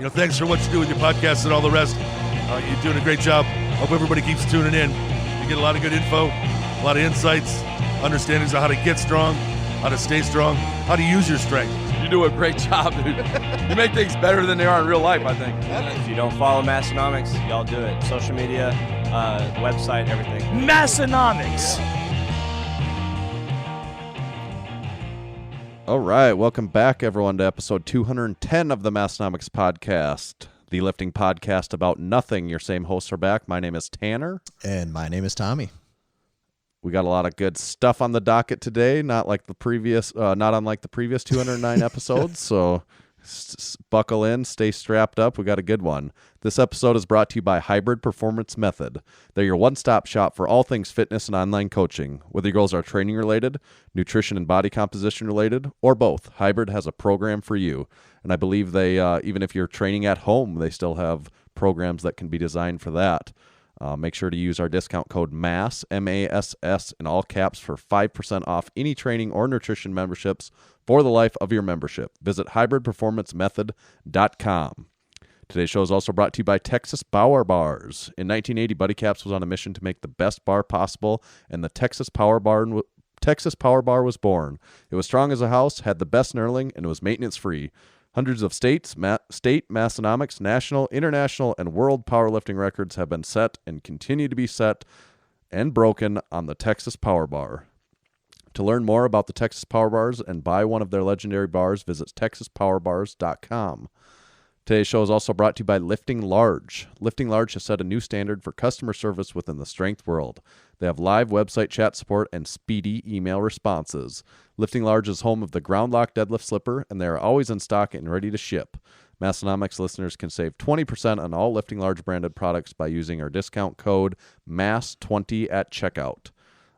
Thanks for what you do with your podcast and all the rest. You're doing a great job. Hope everybody keeps tuning in. You get a lot of good info, a lot of insights, understandings of how to get strong, how to stay strong, how to use your strength. You do a great job, dude. You make things better than they are in real life, I think. If you don't follow Massenomics, y'all do it. Social media, website, everything. Massenomics. All right, welcome back, everyone, to episode 210 of the Massenomics podcast, the lifting podcast about nothing. Your same hosts are back. My name is Tanner. And my name is Tommy. We got a lot of good stuff on the docket today, not unlike the previous 209 episodes. So buckle in, stay strapped up. We got a good one. This episode is brought to you by Hybrid Performance Method. They're your one-stop shop for all things fitness and online coaching. Whether your goals are training related, nutrition and body composition related, or both, Hybrid has a program for you. And I believe they, even if you're training at home, they still have programs that can be designed for that. Make sure to use our discount code MASS, M-A-S-S, in all caps for 5% off any training or nutrition memberships for the life of your membership. Visit hybridperformancemethod.com. Today's show is also brought to you by Texas Power Bars. In 1980, Buddy Caps was on a mission to make the best bar possible, and the Texas Power Bar was born. It was strong as a house, had the best knurling, and it was maintenance-free. Hundreds of state, Massenomics, national, international, and world powerlifting records have been set and continue to be set and broken on the Texas Power Bar. To learn more about the Texas Power Bars and buy one of their legendary bars, visit texaspowerbars.com. Today's show is also brought to you by Lifting Large. Lifting Large has set a new standard for customer service within the strength world. They have live website chat support and speedy email responses. Lifting Large is home of the Ground Lock Deadlift Slipper, and they are always in stock and ready to ship. Massenomics listeners can save 20% on all Lifting Large branded products by using our discount code MASS20 at checkout.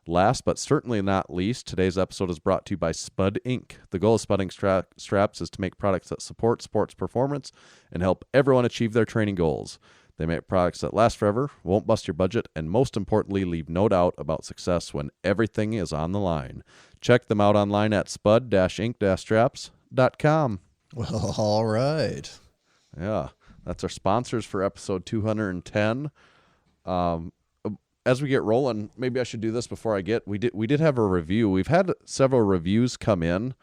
Last but certainly not least, today's episode is brought to you by Spud Inc. The goal of Spudding Straps is to make products that support sports performance and help everyone achieve their training goals. They make products that last forever, won't bust your budget, and most importantly, leave no doubt about success when everything is on the line. Check them out online at spud-inc-straps.com. Well, all right. Yeah, that's our sponsors for episode 210. As we get rolling, maybe I should do this before I get. We did have a review. We've had several reviews come in.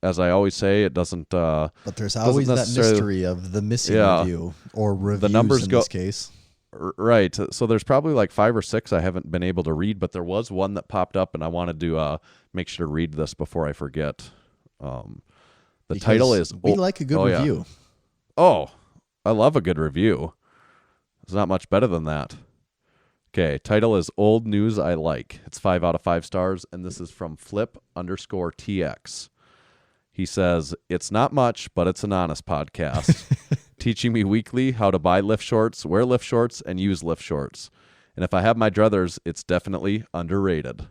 As I always say, it doesn't. But there's always that mystery of the missing review or reviews the numbers in this case. Right. So there's probably like 5 or 6 I haven't been able to read, but there was one that popped up, and I wanted to make sure to read this before I forget. The title is. We like a good review. Yeah. Oh, I love a good review. There's not much better than that. Okay, title is Old News I Like. It's 5 out of 5 stars, and this is from Flip_TX. He says, it's not much, but it's an honest podcast. Teaching me weekly how to buy lift shorts, wear lift shorts, and use lift shorts. And if I have my druthers, it's definitely underrated.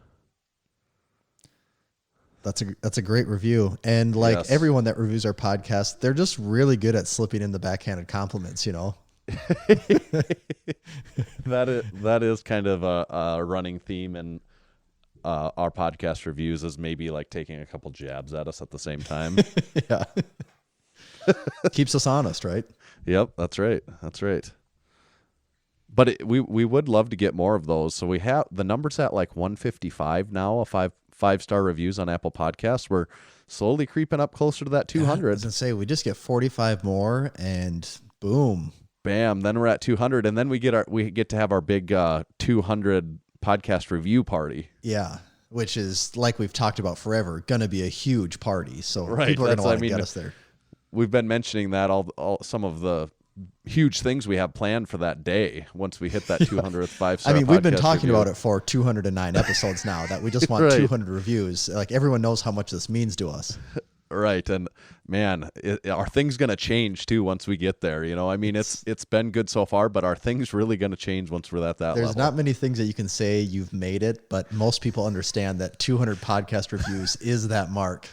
That's a great review. And like everyone that reviews our podcast, they're just really good at slipping in the backhanded compliments, That is kind of a running theme in our podcast reviews, is maybe like taking a couple jabs at us at the same time. Yeah. Keeps us honest, right? Yep, that's right. But we would love to get more of those. So we have the numbers at like 155 now, five-star reviews on Apple Podcasts. We're slowly creeping up closer to that 200. I was going to say, we just get 45 more and boom. Bam, then we're at 200, and then we get to have our big 200 podcast review party. Yeah, which is, like we've talked about forever, going to be a huge party. So right, people are going to want to get us there. We've been mentioning that all some of the huge things we have planned for that day once we hit that 200th 5-star. I mean, we've been talking about it for 209 episodes now, that we just want 200 reviews. Like, everyone knows how much this means to us. Right. And man, are things going to change too once we get there? I mean, it's been good so far, but are things really going to change once we're at that level? There's not many things that you can say you've made it, but most people understand that 200 podcast reviews is that mark.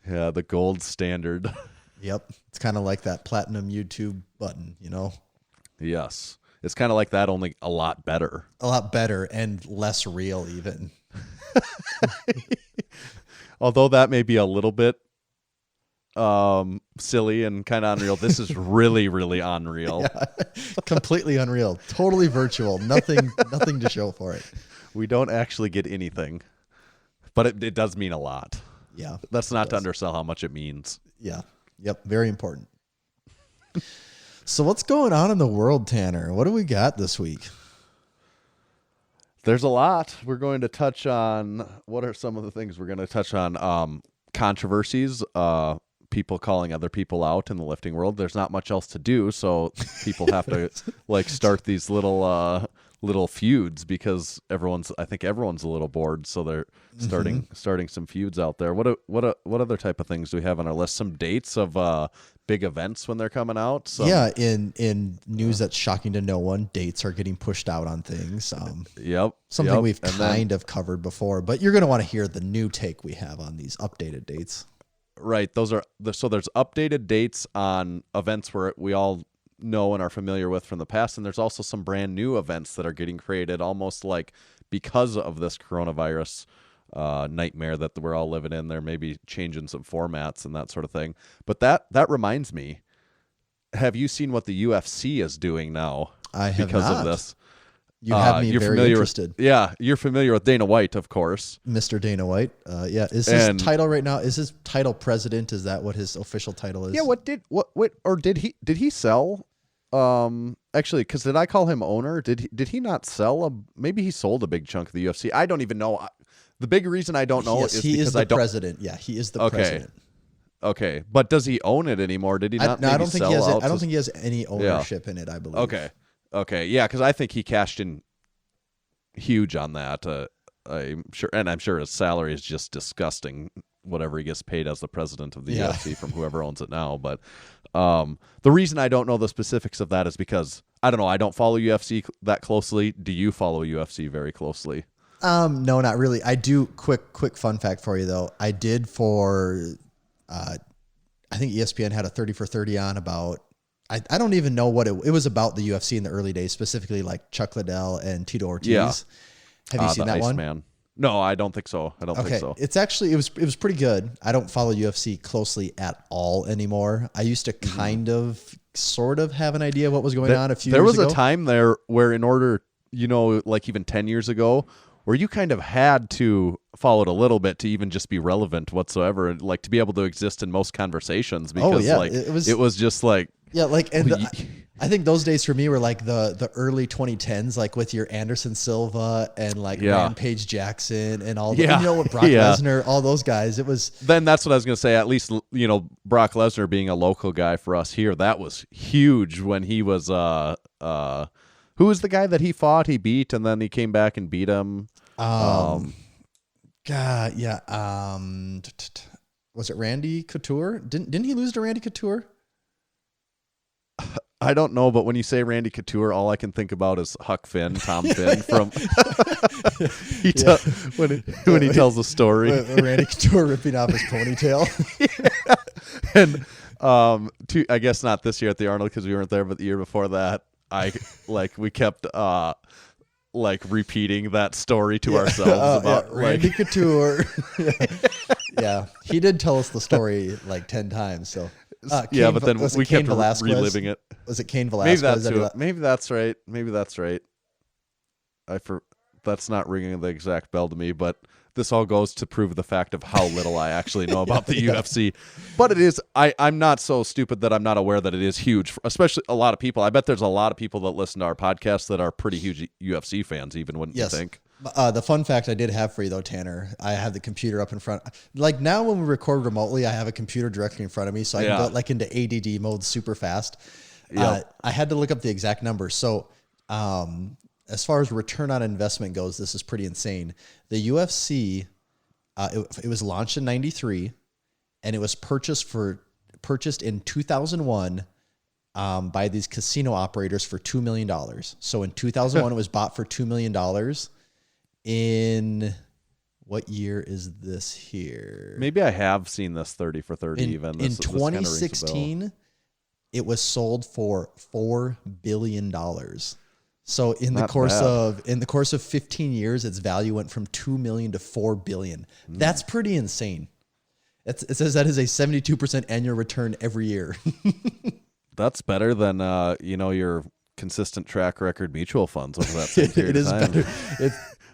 Yeah, the gold standard. Yep. It's kind of like that platinum YouTube button, Yes. It's kind of like that, only a lot better. A lot better and less real even. Although that may be a little bit silly and kind of unreal. This is really, really unreal. Yeah. Completely unreal. Totally virtual. Nothing to show for it. We don't actually get anything, but it does mean a lot. Yeah. That's not to undersell how much it means. Yeah. Yep. Very important. So what's going on in the world, Tanner? What do we got this week? There's a lot. We're going to touch on, what are some of the things we're going to touch on? Controversies, people calling other people out in the lifting world. There's not much else to do, so people have to like start these little feuds because I think everyone's a little bored, so they're starting some feuds out there. What other type of things do we have on our list? Some dates of big events when they're coming out. In news that's shocking to no one, dates are getting pushed out on things. Something we've kind of covered before, but you're going to want to hear the new take we have on these updated dates. Right. So there's updated dates on events where we all know and are familiar with from the past, and there's also some brand new events that are getting created almost like because of this coronavirus nightmare that we're all living in. They're maybe changing some formats and that sort of thing. But that reminds me, have you seen what the UFC is doing now? I have because not. of this. You have me very interested. You're familiar with Dana White, of course. Mr. Dana White. Is his title right now? Is his title president? Is that what his official title is? Yeah. Did he sell? Actually, because did I call him owner? Did he not sell maybe he sold a big chunk of the UFC? I don't even know. The big reason I don't know is he because is the president. Yeah, he is the president. Okay, but does he own it anymore? Did he not? I don't think he has. I don't think he has any ownership in it. I believe. Okay, yeah, because I think he cashed in huge on that. I'm sure his salary is just disgusting. Whatever he gets paid as the president of the UFC from whoever owns it now. But the reason I don't know the specifics of that is because I don't know. I don't follow UFC that closely. Do you follow UFC very closely? No, not really. I do. Quick fun fact for you though. I did for. I think ESPN had a 30 for 30 on about. I don't even know what it was about the UFC in the early days, specifically like Chuck Liddell and Tito Ortiz. Yeah. Have you seen that one? Man. No, I don't think so. I don't think so. It's actually it was pretty good. I don't follow UFC closely at all anymore. I used to kind of sort of have an idea what was going on a few years ago. There was a time there where in order, like even 10 years ago, where you kind of had to follow it a little bit to even just be relevant whatsoever, and like to be able to exist in most conversations because it was just like I think those days for me were like the early 2010s, like with your Anderson Silva and like Rampage Jackson and all the, Brock Lesnar, all those guys. It was. Then that's what I was going to say. At least, Brock Lesnar being a local guy for us here, that was huge when he was, who was the guy that he fought, he beat, and then he came back and beat him? Was it Randy Couture? Didn't he lose to Randy Couture? I don't know, but when you say Randy Couture, all I can think about is Huck Finn, Tom Finn from when he tells the story. Randy Couture ripping off his ponytail. And I guess not this year at the Arnold because we weren't there, but the year before that, we kept repeating that story to ourselves about Randy Couture. Yeah, he did tell us the story like 10 times. So. But then we kept reliving it. Was it Cain Velasquez? Maybe that's right. That's not ringing the exact bell to me, but this all goes to prove the fact of how little I actually know about the UFC. But it is. I'm not so stupid that I'm not aware that it is huge, especially a lot of people. I bet there's a lot of people that listen to our podcast that are pretty huge UFC fans, even wouldn't you think? The fun fact I did have for you though, Tanner, I have the computer up in front. Like now when we record remotely, I have a computer directly in front of me, so I can go into ADD mode super fast. I had to look up the exact number. So as far as return on investment goes, this is pretty insane. The UFC, it was launched in 93 and it was purchased in 2001 by these casino operators for $2 million. So in 2001, it was bought for $2 million. In what year is this here? Maybe I have seen this 30 for 30 in 2016, it was sold for $4 billion. So in the course of 15 years, its value went from $2 million to $4 billion. That's pretty insane. It says that is a 72% annual return every year. That's better than your consistent track record mutual funds over that same period of time. Better.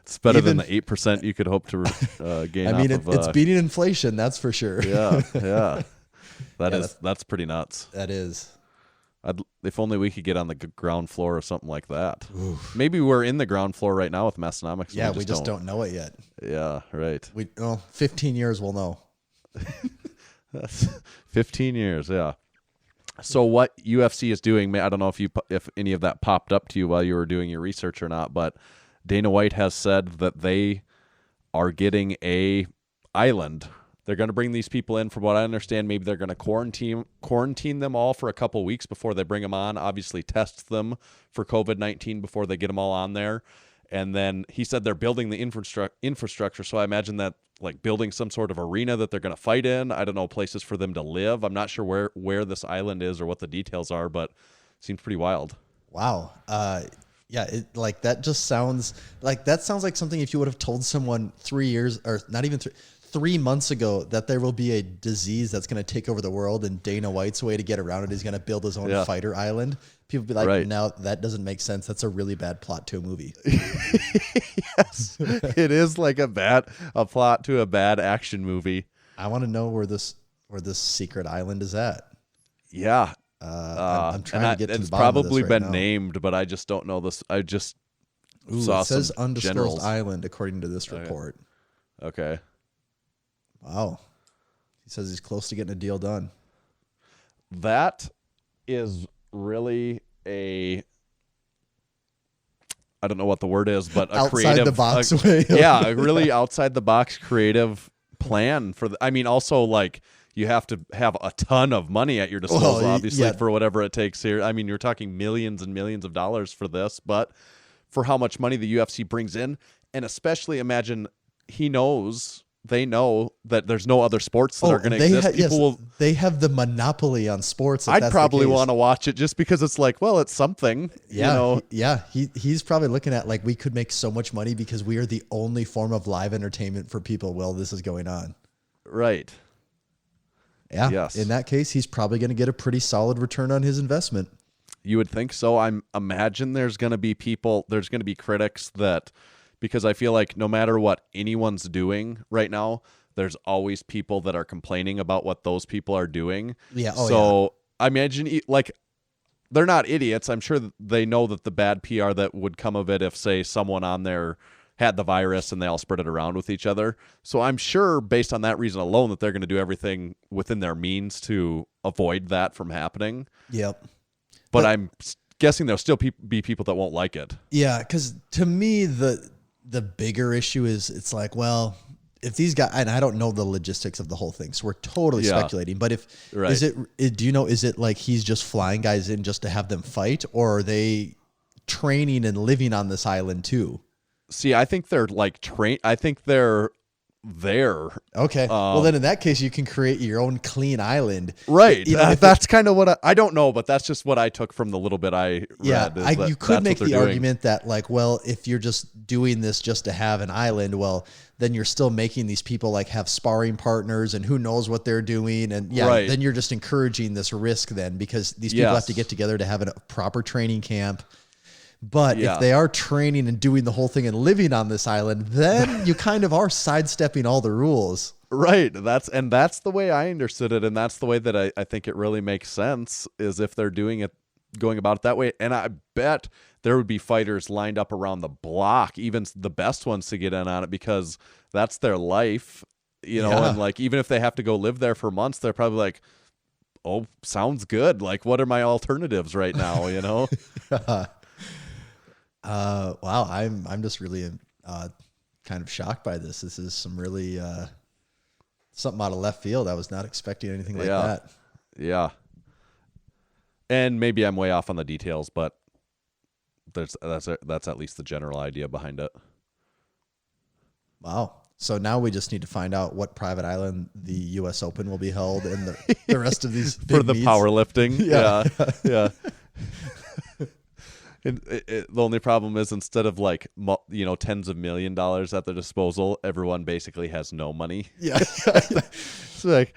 It's better than the 8% you could hope to gain. I mean, it's beating inflation, that's for sure. Yeah. That's pretty nuts. That is. If only we could get on the ground floor or something like that. Oof. Maybe we're in the ground floor right now with Massenomics. Yeah, we just don't know it yet. Yeah, right. 15 years we'll know. That's 15 years, yeah. So what UFC is doing, I don't know if any of that popped up to you while you were doing your research or not, but Dana White has said that they are getting a island. They're going to bring these people in. From what I understand, maybe they're going to quarantine them all for a couple weeks before they bring them on. Obviously, test them for COVID-19 before they get them all on there. And then he said they're building the infrastructure. So I imagine that like building some sort of arena that they're going to fight in. I don't know, places for them to live. I'm not sure where this island is or what the details are, but it seems pretty wild. Wow. Yeah, that sounds like something if you would have told someone 3 years or not even 3 months ago that there will be a disease that's going to take over the world, and Dana White's way to get around it is going to build his own fighter island. People be like, right. No, that doesn't make sense. That's a really bad plot to a movie. Yes, it is like a plot to a bad action movie. I want to know where this secret island is at. Yeah. I'm trying to get to the bottom of this. It's probably right been now. named, but I just don't know this. I just saw it says undisclosed generals. island according to this report. Okay. Wow. He says he's close to getting a deal done. That is really I don't know what the word is, but a outside creative, the box way. Yeah, a really outside the box creative plan for also like you have to have a ton of money at your disposal, obviously, for whatever it takes here. I mean, you're talking millions and millions of dollars for this, but for how much money the UFC brings in, and especially imagine they know that there's no other sports that are going to exist. They have the monopoly on sports. I'd probably want to watch it just because it's like, well, it's something. Yeah, yeah. He's probably looking at like we could make so much money because we are the only form of live entertainment for people while this is going on. Right. Yeah. Yes. In that case, he's probably going to get a pretty solid return on his investment. You would think so. I imagine there's going to be critics that. Because I feel like no matter what anyone's doing right now, there's always people that are complaining about what those people are doing. Yeah. I imagine like they're not idiots. I'm sure they know that the bad PR that would come of it if, say, someone on there had the virus and they all spread it around with each other. So I'm sure based on that reason alone that they're going to do everything within their means to avoid that from happening. Yep. But I'm guessing there'll still be people that won't like it. Yeah, because to me, the bigger issue is it's like, well, if these guys, and I don't know the logistics of the whole thing, so we're totally speculating, but is it like he's just flying guys in just to have them fight, or are they training and living on this island too? See, I think they're like I think they're there. Okay. Well, then in that case, you can create your own clean island. Right. That's kind of what I don't know, but that's just what I took from the little bit I read. You could make the argument that like, well, if you're just doing this just to have an island, well, then you're still making these people like have sparring partners and who knows what they're doing. And then you're just encouraging this risk then because these people have to get together to have a proper training camp. But if they are training and doing the whole thing and living on this island, then you kind of are sidestepping all the rules. Right. That's the way I understood it. And that's the way that I think it really makes sense is if they're going about it that way. And I bet there would be fighters lined up around the block, even the best ones to get in on it because that's their life, and like, even if they have to go live there for months, they're probably like, oh, sounds good. Like, what are my alternatives right now? Wow, I'm just really kind of shocked by this. This is some really something out of left field. I was not expecting anything like that. Yeah. And maybe I'm way off on the details, but that's at least the general idea behind it. Wow. So now we just need to find out what private island the U.S. Open will be held and the rest of these big for the meets. powerlifting. Yeah. The only problem is instead of like tens of $1 million at their disposal, everyone basically has no money. Yeah. It's like,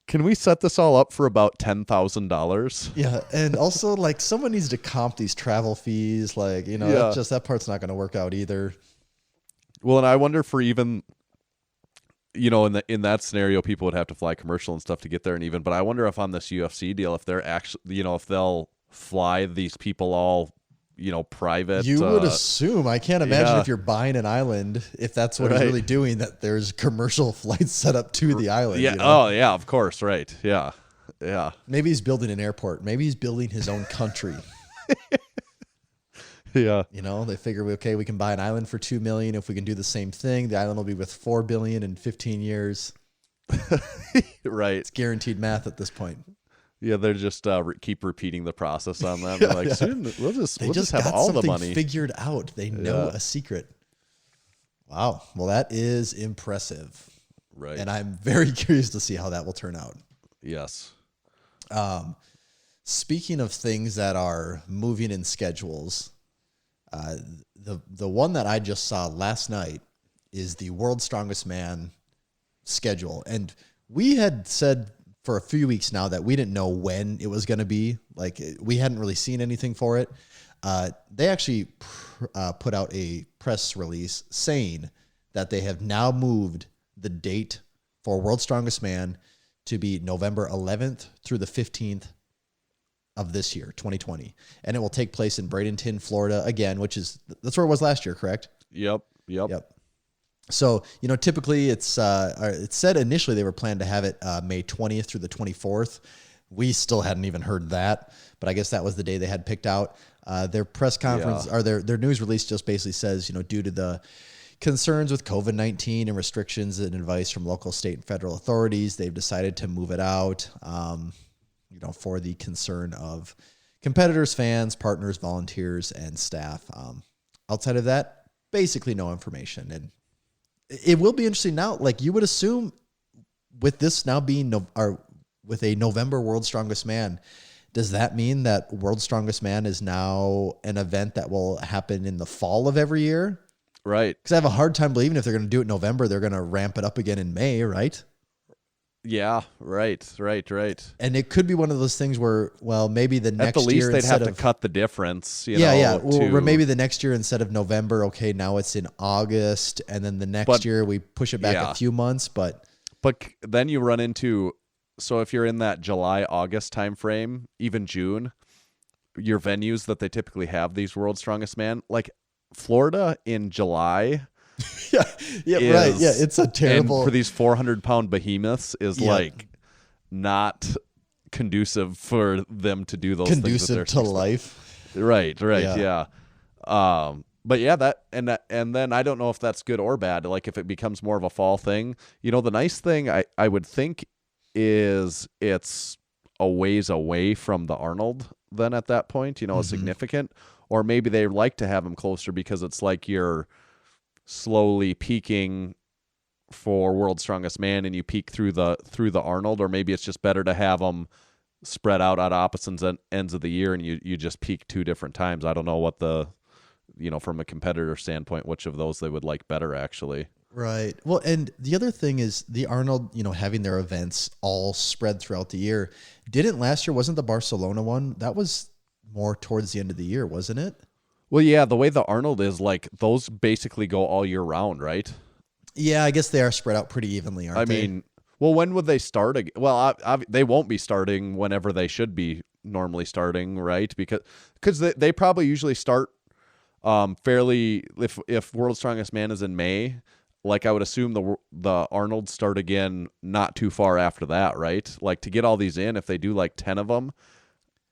can we set this all up for about $10,000? Yeah, and also like someone needs to comp these travel fees. Like that part's not going to work out either. Well, and I wonder for even in that scenario, people would have to fly commercial and stuff to get there, but I wonder if on this UFC deal, if they're actually if they'll fly these people all private. You would assume. I can't imagine if you're buying an island, if that's what he's really doing, that there's commercial flights set up to the island. Yeah. Oh, yeah. Of course. Right. Yeah. Yeah. Maybe he's building an airport. Maybe he's building his own country. Yeah. They figure, okay, we can buy an island for $2 million. If we can do the same thing, the island will be worth $4 billion in 15 years. Right. It's guaranteed math at this point. Yeah, they're just keep repeating the process on that. They're like, soon we'll just have all the money figured out. They know a secret. Wow. Well, that is impressive. Right. And I'm very curious to see how that will turn out. Yes. Speaking of things that are moving in schedules, the one that I just saw last night is the World's Strongest Man schedule. And we had said for a few weeks now that we didn't know when it was going to be. Like, we hadn't really seen anything for it. They actually put out a press release saying that they have now moved the date for World's Strongest Man to be November 11th through the 15th of this year, 2020. And it will take place in Bradenton, Florida again, that's where it was last year, correct? Yep. So, typically it said initially they were planned to have it May 20th through the 24th. We still hadn't even heard that, but I guess that was the day they had picked out. Their press conference or their news release just basically says, due to the concerns with COVID-19 and restrictions and advice from local, state, and federal authorities, they've decided to move it out, for the concern of competitors, fans, partners, volunteers, and staff. Outside of that, basically no information. And it will be interesting now. Like, you would assume with this now being with a November World's Strongest Man, does that mean that World's Strongest Man is now an event that will happen in the fall of every year? Right. Because I have a hard time believing if they're going to do it in November, they're going to ramp it up again in May, right? Yeah, right. And it could be one of those things where, well, maybe the next year, at the least they'd have to cut the difference. Or maybe the next year instead of November, okay, now it's in August, and then the next year we push it back a few months. But then you run into, so if you're in that July, August timeframe, even June, your venues that they typically have these World's Strongest Man, like Florida in July. Right. Yeah, it's a terrible. And for these 400-pound behemoths is like not conducive for them to do those things. Conducive to life. Right. Yeah. But yeah, that and then I don't know if that's good or bad. Like, if it becomes more of a fall thing, the nice thing I would think is it's a ways away from the Arnold then at that point, a significant, or maybe they like to have them closer because it's like you're slowly peaking for World's Strongest Man and you peak through the Arnold, or maybe it's just better to have them spread out at opposite ends of the year and you just peak two different times. I don't know what from a competitor standpoint, which of those they would like better, actually. Right. Well, and the other thing is the Arnold, having their events all spread throughout the year. Wasn't the Barcelona one? That was more towards the end of the year, wasn't it? Well, yeah, the way the Arnold is, like, those basically go all year round, right? Yeah, I guess they are spread out pretty evenly, aren't they? I mean, well, when would they start again? Well, they won't be starting whenever they should be normally starting, right? Because they probably usually start fairly, if World's Strongest Man is in May, like, I would assume the Arnold start again not too far after that, right? Like, to get all these in, if they do like 10 of them,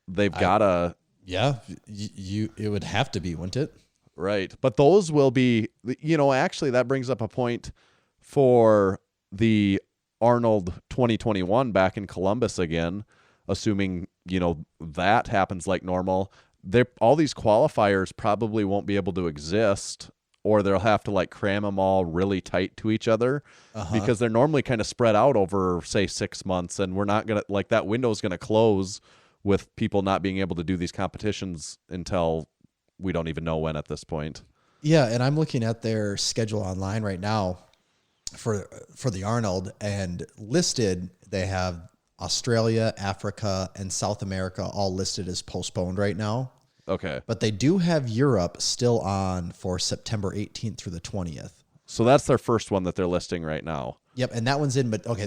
they've got to... Yeah, it would have to be, wouldn't it? Right. But those will be, actually that brings up a point for the Arnold 2021 back in Columbus again, assuming, that happens like normal. All these qualifiers probably won't be able to exist, or they'll have to like cram them all really tight to each other because they're normally kind of spread out over, say, 6 months, and we're not going to, like, that window is going to close with people not being able to do these competitions until we don't even know when at this point. Yeah, and I'm looking at their schedule online right now for the Arnold, and listed they have Australia, Africa, and South America all listed as postponed right now. Okay. But they do have Europe still on for September 18th through the 20th. So that's their first one that they're listing right now. Yep, and that one's in, but okay,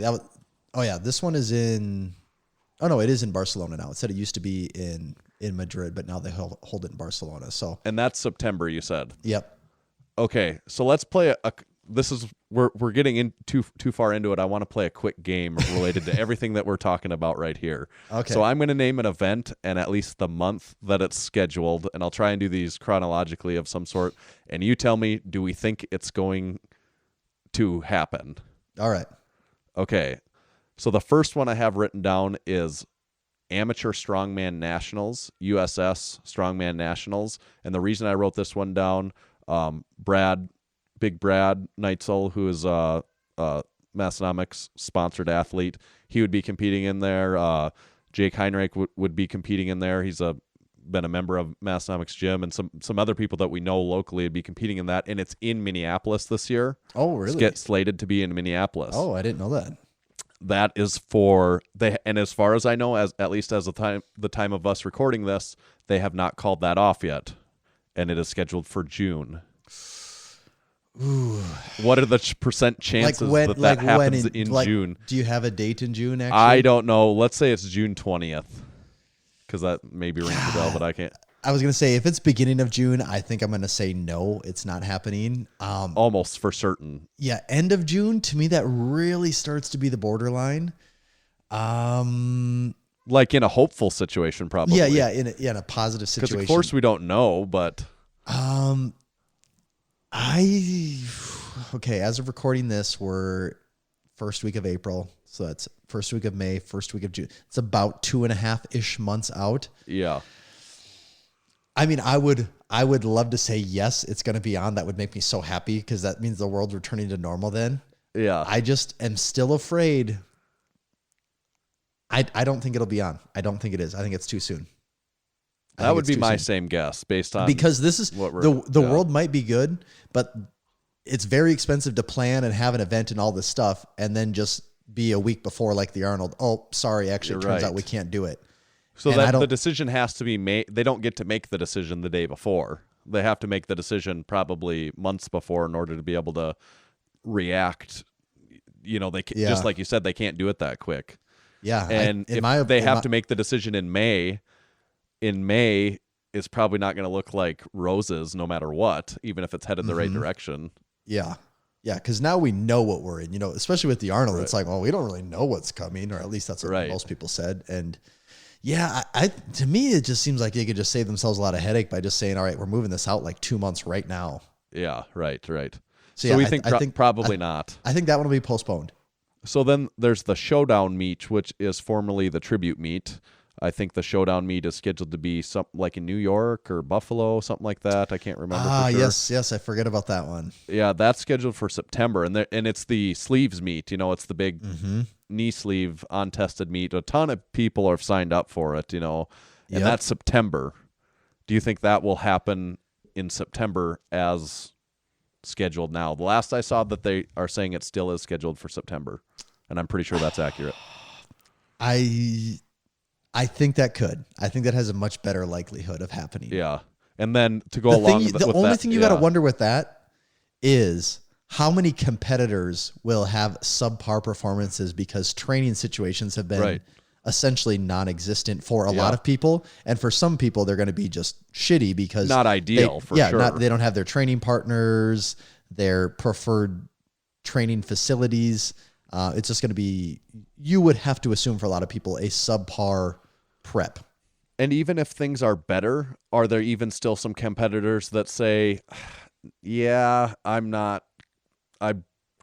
this one is in, oh no, it is in Barcelona now. It said it used to be in Madrid, but now they hold it in Barcelona. So. And that's September, you said? Yep. Okay, so let's play we're getting in too far into it. I want to play a quick game related to everything that we're talking about right here. Okay. So I'm going to name an event and at least the month that it's scheduled, and I'll try and do these chronologically of some sort. And you tell me, do we think it's going to happen? All right. Okay. So the first one I have written down is Amateur Strongman Nationals, USS Strongman Nationals. And the reason I wrote this one down, Big Brad Neitzel, who is a Massenomics sponsored athlete, he would be competing in there. Jake Heinrich would be competing in there. He's been a member of Massenomics Gym, and some other people that we know locally would be competing in that. And it's in Minneapolis this year. Oh, really? It's get slated to be in Minneapolis. Oh, I didn't know that. That is and as far as I know, at least as the time of us recording this, they have not called that off yet, and it is scheduled for June. Ooh. What are the percent chances that happens in June? Do you have a date in June, actually? I don't know. Let's say it's June 20th, because that maybe rings a bell, but I can't. I was going to say, if it's beginning of June, I think I'm going to say no, it's not happening. Almost for certain. Yeah, end of June, to me, that really starts to be the borderline. Like in a hopeful situation, probably. Yeah, in a positive situation. Because of course we don't know, but... as of recording this, we're first week of April. So that's first week of May, first week of June. It's about 2.5-ish months out. Yeah. I mean, I would love to say, yes, it's going to be on. That would make me so happy, because that means the world's returning to normal then. Yeah. I just am still afraid. I don't think it'll be on. I don't think it is. I think it's too soon. That would be my same guess based on, because this is the world might be good, but it's very expensive to plan and have an event and all this stuff, and then just be a week before like the Arnold. Oh, sorry, actually, it turns out we can't do it. So that the decision has to be made. They don't get to make the decision the day before. They have to make the decision probably months before in order to be able to react. You know, just like you said, they can't do it that quick. Yeah, and if they have to make the decision in May is probably not going to look like roses no matter what, even if it's headed the right direction. Yeah. Yeah, because now we know what we're in, especially with the Arnold. Right. It's like, well, we don't really know what's coming, or at least that's what most people said. And yeah, to me, it just seems like they could just save themselves a lot of headache by just saying, all right, we're moving this out like 2 months right now. Yeah, right. So we think probably not. I think that one will be postponed. So then there's the Showdown meet, which is formerly the Tribute meet. I think the Showdown meet is scheduled to be something like in New York or Buffalo, something like that. I can't remember for sure. Yes, I forget about that one. Yeah, that's scheduled for September, and it's the sleeves meet. It's the big knee sleeve untested meet. A ton of people are signed up for it, and that's September. Do you think that will happen in September as scheduled now? The last I saw that they are saying it still is scheduled for September, and I'm pretty sure that's accurate. I think that could. I think that has a much better likelihood of happening. Yeah. And then to go along with that... The only thing you got to wonder with that is how many competitors will have subpar performances, because training situations have been essentially non-existent for a lot of people. And for some people, they're going to be just shitty because... Not ideal, for sure. They don't have their training partners, their preferred training facilities. It's just going to be... You would have to assume for a lot of people a subpar prep. And even if things are better, are there even still some competitors that say, yeah, I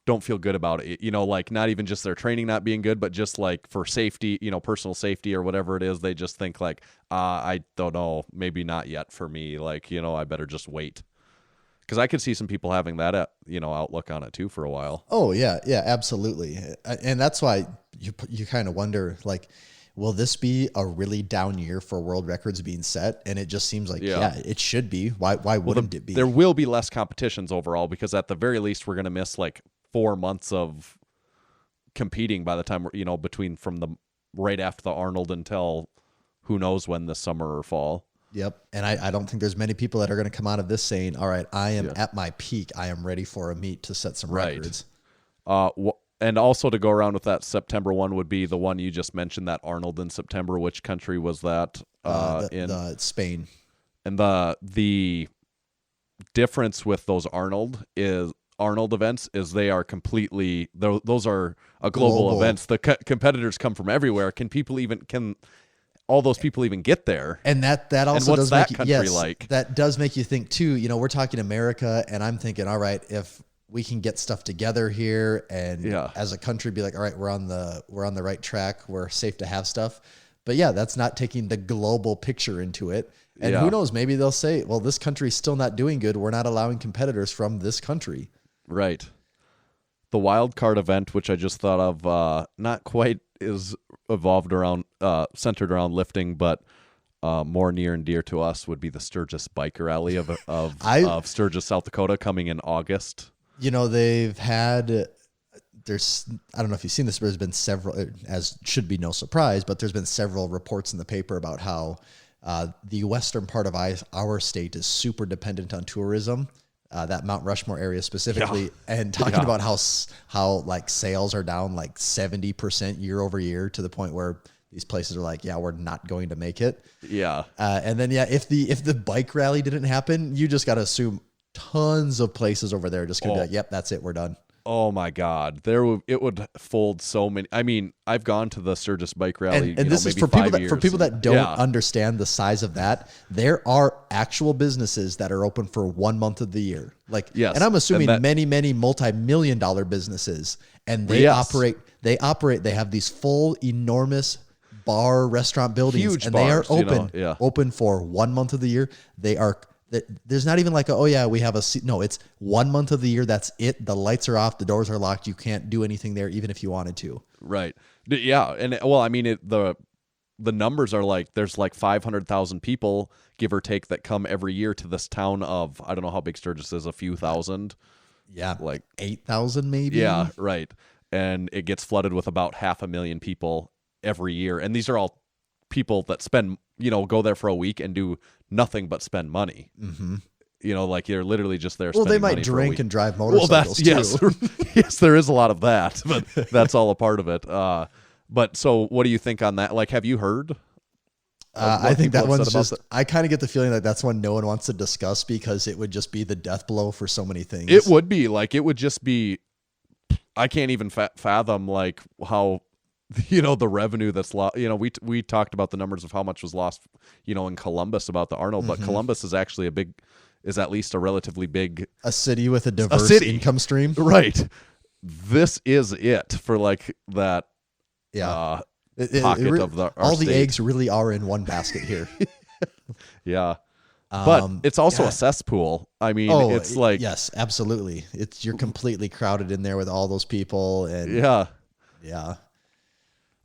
don't feel good about it. Like not even just their training not being good, but just like for safety, personal safety or whatever it is, they just think like, I don't know, maybe not yet for me. Like, I better just wait. Because I could see some people having that, outlook on it too for a while. Oh yeah, absolutely. And that's why you kind of wonder, like, will this be a really down year for world records being set? And it just seems like, yeah, it should be. Why wouldn't it be? There will be less competitions overall, because at the very least we're going to miss like 4 months of competing by the time we're, between from the right after the Arnold until who knows when this summer or fall. Yep. And I don't think there's many people that are going to come out of this saying, all right, I am at my peak. I am ready for a meet to set some records. And also to go around with that September one would be the one you just mentioned, that Arnold in September. Which country was that? In Spain. And the difference with those Arnold events is they are completely, those are a global events. The competitors come from everywhere. Can all those people even get there? And that also and what's does that make country like? That does make you think too. We're talking America, and I'm thinking, all right, if we can get stuff together here, and as a country be like, all right, we're on the right track, we're safe to have stuff. But yeah, that's not taking the global picture into it. And who knows, maybe they'll say, well, this country's still not doing good. We're not allowing competitors from this country. Right. The wild card event, which I just thought of, not quite is evolved around, centered around lifting, but more near and dear to us would be the Sturgis Bike Rally of Sturgis, South Dakota, coming in August. They've had, I don't know if you've seen this, but there's been several, as should be no surprise, but there's been several reports in the paper about how the western part of our state is super dependent on tourism. That Mount Rushmore area specifically, and talking about how like sales are down like 70% year over year, to the point where these places are like, we're not going to make it. Yeah. And then, if the bike rally didn't happen, you just got to assume tons of places over there are just going to be like, yep, that's it, we're done. Oh my God, it would fold so many. I mean, I've gone to the Sturgis Bike Rally, and this is for people that don't understand the size of that. There are actual businesses that are open for 1 month of the year, and I'm assuming many multi-million-dollar businesses, and they operate. They have these full, enormous bar restaurant buildings, huge and bars, they are open for 1 month of the year. They are. There's not even like, we have a seat. No, it's 1 month of the year. That's it. The lights are off. The doors are locked. You can't do anything there, even if you wanted to. Right. Yeah. And well, I mean, the numbers are like, there's like 500,000 people, give or take, that come every year to this town of, I don't know how big Sturgis is, a few thousand. Yeah. Like 8,000 maybe. Yeah. Right. And it gets flooded with about 500,000 people every year. And these are all people that spend, go there for a week and do nothing but spend money. Mm-hmm. Like you're literally just there. Well, they might drink and drive motorcycles too. Yes, there is a lot of that, but that's all a part of it. But so what do you think on that? Like, have you heard? I think that one's just, I kind of get the feeling that that's one no one wants to discuss, because it would just be the death blow for so many things. It would be it would just be, I can't even fathom like how, the revenue that's lost. We talked about the numbers of how much was lost, in Columbus about the Arnold, but Columbus is actually at least a relatively big, a city with a diverse income stream. Right. This is it for like that. Yeah. Pocket of our state. The eggs really are in one basket here. Yeah. But it's also a cesspool. I mean, it's like, yes, absolutely. You're completely crowded in there with all those people. And yeah.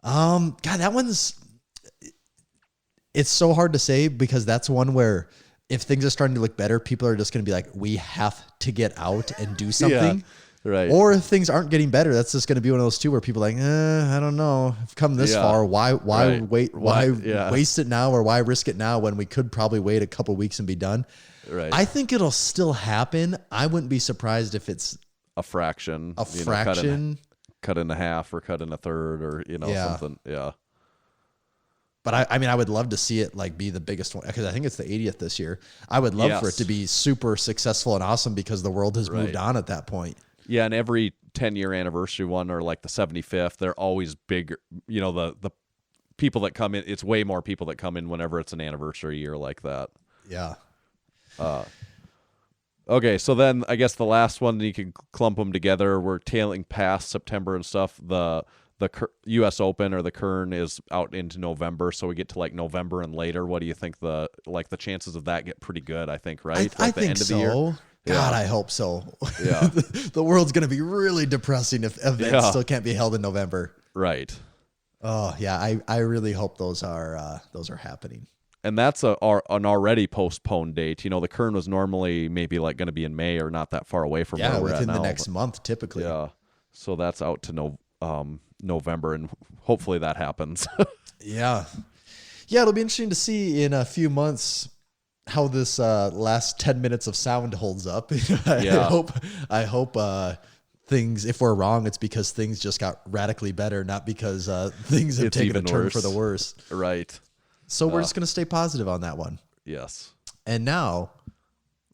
God, that one's, it's so hard to say, because that's one where if things are starting to look better, people are just going to be like, we have to get out and do something. Right. Or if things aren't getting better, that's just going to be one of those two where people are like, I don't know, I've come this far. Why wait? Why waste it now, or why risk it now when we could probably wait a couple weeks and be done? Right. I think it'll still happen. I wouldn't be surprised if it's a fraction. Cut in a half or cut in a third, or something. Yeah. But I would love to see it like be the biggest one, because I think it's the 80th this year. I would love for it to be super successful and awesome, because the world has moved on at that point. Yeah, and every 10-year anniversary one, or like the 75th, they're always bigger. The people that come in, it's way more people that come in whenever it's an anniversary year like that. Yeah. Okay, so then I guess the last one, you can clump them together. We're tailing past September and stuff. The U.S. Open, or the Kern, is out into November, so we get to like November and later. What do you think the chances of that get pretty good? I think, right? I think end of the year? God, I hope so. Yeah. The world's going to be really depressing if events still can't be held in November. Right. Oh yeah, I really hope those are happening. And that's an already postponed date. The Kern was normally maybe like going to be in May or not that far away from where we're at now. Within the next month, typically. Yeah, so that's out to November, and hopefully that happens. Yeah, it'll be interesting to see in a few months how this last 10 minutes of sound holds up. I hope things, if we're wrong, it's because things just got radically better, not because things have taken a turn for the worse. Right. So we're just going to stay positive on that one. Yes. And now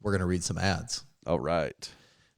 we're going to read some ads. All right.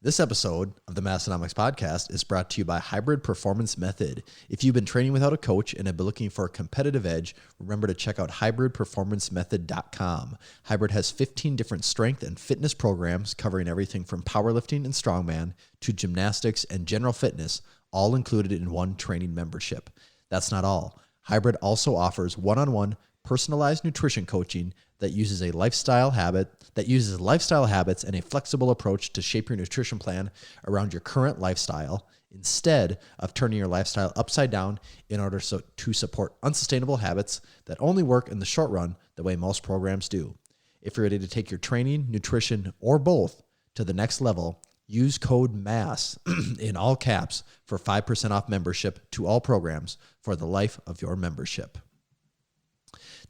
This episode of the Massenomics podcast is brought to you by Hybrid Performance Method. If you've been training without a coach and have been looking for a competitive edge, remember to check out hybridperformancemethod.com. Hybrid has 15 different strength and fitness programs covering everything from powerlifting and strongman to gymnastics and general fitness, all included in one training membership. That's not all. Hybrid also offers one-on-one personalized nutrition coaching that uses lifestyle habits and a flexible approach to shape your nutrition plan around your current lifestyle instead of turning your lifestyle upside down in order to support unsustainable habits that only work in the short run the way most programs do. If you're ready to take your training, nutrition, or both to the next level, use code MASS in all caps for 5% off membership to all programs for the life of your membership.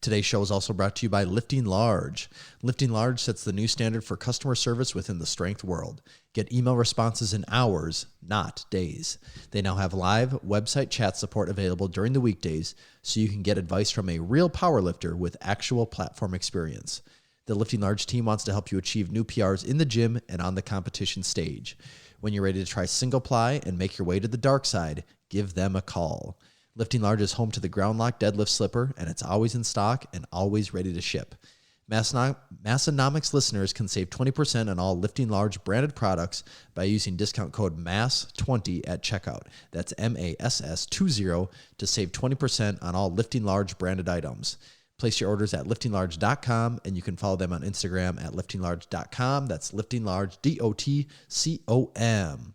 Today's show is also brought to you by Lifting Large. Lifting Large sets the new standard for customer service within the strength world. Get email responses in hours, not days. They now have live website chat support available during the weekdays, so you can get advice from a real powerlifter with actual platform experience. The Lifting Large team wants to help you achieve new PRs in the gym and on the competition stage. When you're ready to try single ply and make your way to the dark side, give them a call. Lifting Large is home to the Ground Lock deadlift slipper, and it's always in stock and always ready to ship. Massenomics listeners can save 20% on all Lifting Large branded products by using discount code MASS20 at checkout. That's MASS20 to save 20% on all Lifting Large branded items. Place your orders at liftinglarge.com, and you can follow them on Instagram at liftinglarge.com. That's liftinglarge.com.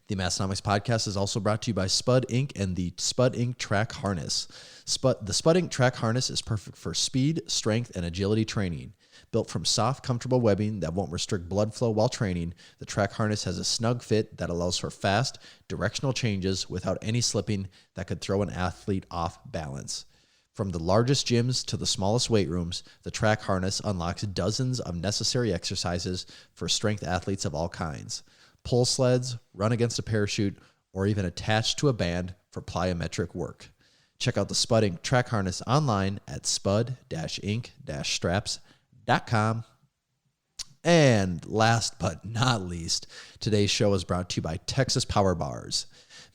The Massenomics podcast is also brought to you by Spud Inc. and the Spud Inc. Track Harness. The Spud Inc. Track Harness is perfect for speed, strength, and agility training. Built from soft, comfortable webbing that won't restrict blood flow while training, the Track Harness has a snug fit that allows for fast, directional changes without any slipping that could throw an athlete off balance. From the largest gyms to the smallest weight rooms, the Track Harness unlocks dozens of necessary exercises for strength athletes of all kinds. Pull sleds, run against a parachute, or even attached to a band for plyometric work. Check out the Spud Inc. Track Harness online at spud-inc-straps.com. And last but not least, today's show is brought to you by Texas Power Bars.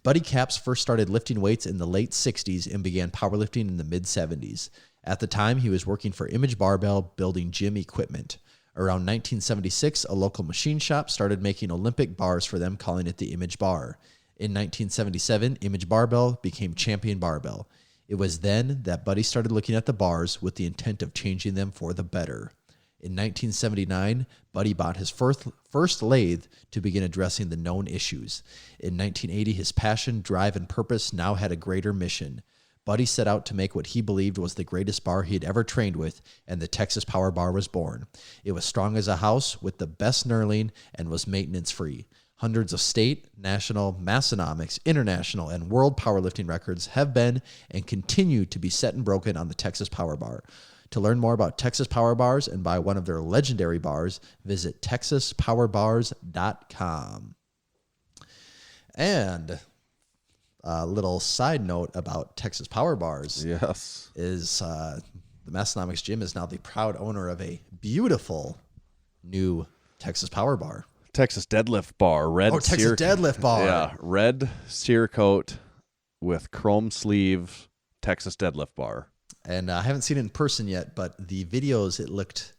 Buddy Capps first started lifting weights in the late 60s and began powerlifting in the mid-70s. At the time, he was working for Image Barbell building gym equipment. Around 1976, a local machine shop started making Olympic bars for them, calling it the Image Bar. In 1977, Image Barbell became Champion Barbell. It was then that Buddy started looking at the bars with the intent of changing them for the better. In 1979, Buddy bought his first lathe to begin addressing the known issues. In 1980, his passion, drive, and purpose now had a greater mission. Buddy set out to make what he believed was the greatest bar he had ever trained with, and the Texas Power Bar was born. It was strong as a house with the best knurling and was maintenance-free. Hundreds of state, national, Massenomics, international, and world powerlifting records have been and continue to be set and broken on the Texas Power Bar. To learn more about Texas Power Bars and buy one of their legendary bars, visit texaspowerbars.com. And a little side note about Texas Power Bars. Yes. Is the Massenomics Gym is now the proud owner of a beautiful new Texas Power Bar. Texas Deadlift Bar. Texas Deadlift Bar. Yeah, red cedar coat with chrome sleeve Texas Deadlift Bar. And I haven't seen it in person yet, but the videos, it looked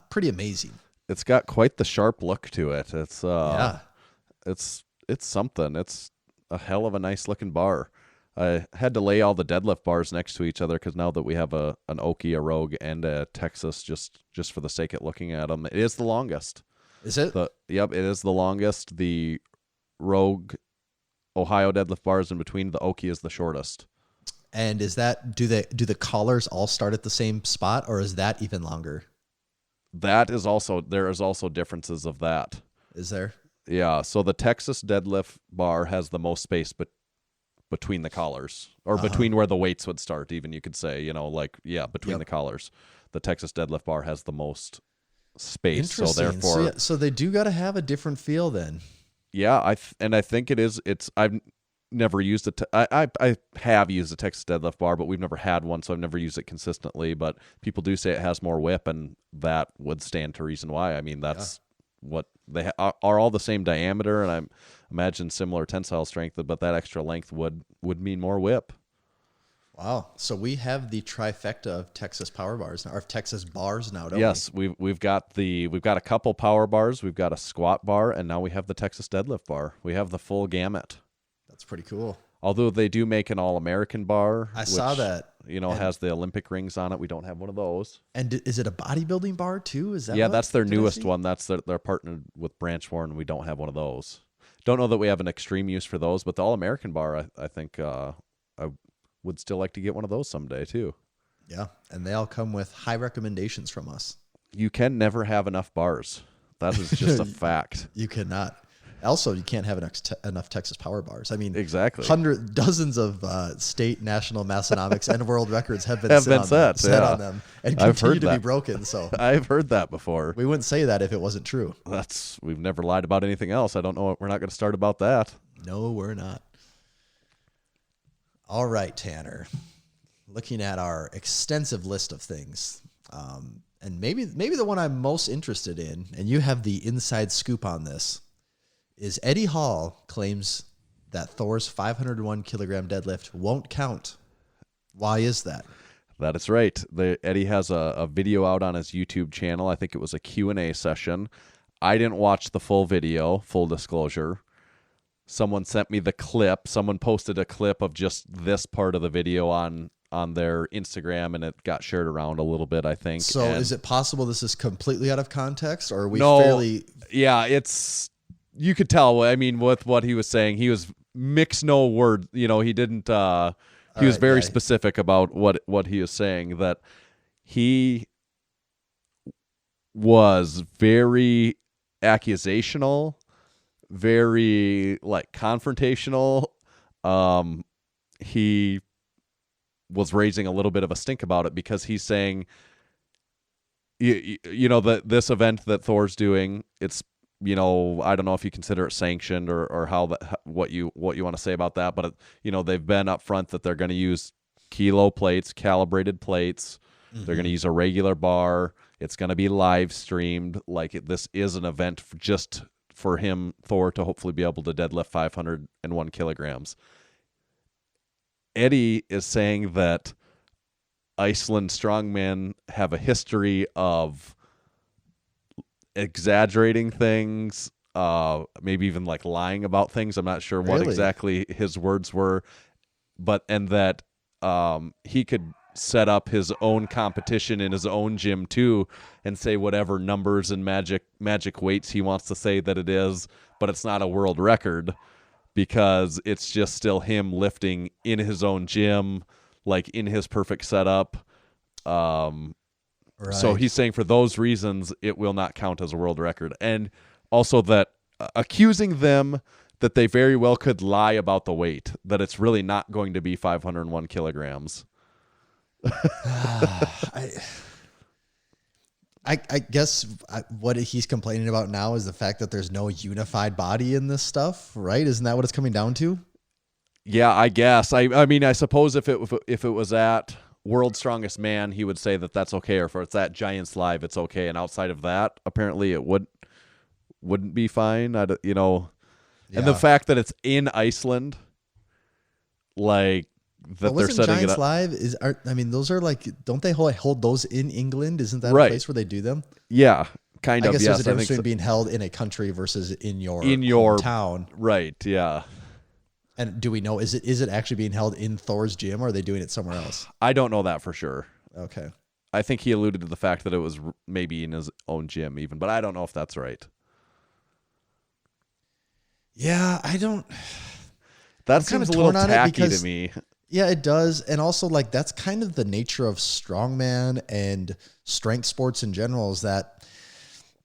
pretty amazing. It's got quite the sharp look to it. It's it's something. It's a hell of a nice looking bar. I had to lay all the deadlift bars next to each other because now that we have an Oki, a Rogue, and a Texas, just for the sake of looking at them, it is the longest. Is it? Yep, it is the longest. The Rogue Ohio deadlift bars in between. The Oki is the shortest. And do the collars all start at the same spot, or is that even longer? There is also differences of that. Is there? Yeah. So the Texas deadlift bar has the most space between the collars, or between where the weights would start, even, you could say, between the collars. The Texas deadlift bar has the most space. So therefore, so they do got to have a different feel then. Yeah, I think it is. I've never used it. I have used a Texas deadlift bar, but we've never had one, so I've never used it consistently. But people do say it has more whip, and that would stand to reason why. I mean, that's what they are all the same diameter, and I imagine similar tensile strength, but that extra length would mean more whip. Wow! So we have the trifecta of Texas power bars, or Texas bars now, don't we? Yes, we've got a couple power bars, we've got a squat bar, and now we have the Texas deadlift bar. We have the full gamut. That's pretty cool. Although they do make an All-American bar. I saw that. Has the Olympic rings on it. We don't have one of those. And is it a bodybuilding bar too? Is that? Yeah, that's their newest one. They're partnered with Branchmore, and we don't have one of those. Don't know that we have an extreme use for those, but the All-American bar, I think I would still like to get one of those someday too. Yeah, and they all come with high recommendations from us. You can never have enough bars. That is just a fact. You cannot. Also, you can't have enough Texas power bars. I mean, exactly. Dozens of state, national, Massenomics, and world records have been set on them and continue to be broken. So I've heard that before. We wouldn't say that if it wasn't true. We've never lied about anything else. I don't know. We're not going to start about that. No, we're not. All right, Tanner. Looking at our extensive list of things, and maybe the one I'm most interested in, and you have the inside scoop on this, is Eddie Hall claims that Thor's 501 kilogram deadlift won't count. Why is that? That is right. Eddie has a video out on his YouTube channel. I think it was a Q&A session. I didn't watch the full video, full disclosure. Someone sent me the clip. Someone posted a clip of just this part of the video on their Instagram, and it got shared around a little bit, I think. So is it possible this is completely out of context, or are we fairly... Yeah, you could tell, I mean, with what he was saying, he was mixed no word. He didn't, he was very specific about what he was saying, that he was very accusational, very confrontational. He was raising a little bit of a stink about it because he's saying, that this event that Thor's doing, it's, I don't know if you consider it sanctioned or what you want to say about that, but they've been up front that they're going to use kilo plates, calibrated plates. Mm-hmm. They're going to use a regular bar. It's going to be live streamed. This is an event just for him, Thor, to hopefully be able to deadlift 501 kilograms. Eddie is saying that Iceland strongmen have a history of exaggerating things, maybe even lying about things. I'm not sure what exactly his words were, and that he could set up his own competition in his own gym too and say whatever numbers and magic weights he wants to say that it is, but it's not a world record because it's just still him lifting in his own gym, in his perfect setup. Right. So he's saying for those reasons, it will not count as a world record. And also that accusing them that they very well could lie about the weight, that it's really not going to be 501 kilograms. I guess what he's complaining about now is the fact that there's no unified body in this stuff, right? Isn't that what it's coming down to? Yeah, I guess. I mean, I suppose if it was at World's Strongest Man, he would say that that's okay, or if it's at Giants Live, it's okay. And outside of that, apparently it wouldn't be fine. Yeah. And the fact that it's in Iceland, that they're setting Giants it up. Live those are don't they hold those in England? Isn't that a place where they do them? Yeah, kind of. I guess yes, there's a difference between being held in a country versus in your town. Right. Yeah. And do we know, is it actually being held in Thor's gym, or are they doing it somewhere else? I don't know that for sure. Okay. I think he alluded to the fact that it was maybe in his own gym even, but I don't know if that's right. Yeah, I don't... That I'm kinda seems a little torn on it tacky because- to me. Yeah, it does. And also, like, that's kind of the nature of strongman and strength sports in general, is that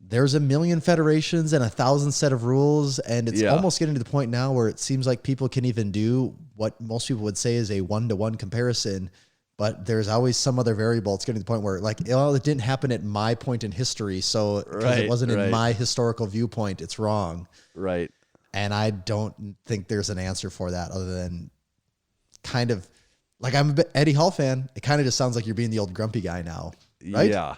there's a million federations and 1,000 set of rules. And it's Yeah. almost getting to the point now where it seems like people can even do what most people would say is a 1-to-1 comparison. But there's always some other variable. It's getting to the point where, like, well, it didn't happen at my point in history. So because it wasn't in my historical viewpoint, it's wrong. Right. And I don't think there's an answer for that other than kind of like, I'm a bit Eddie Hall fan. It kind of just sounds like you're being the old grumpy guy now, right? Yeah.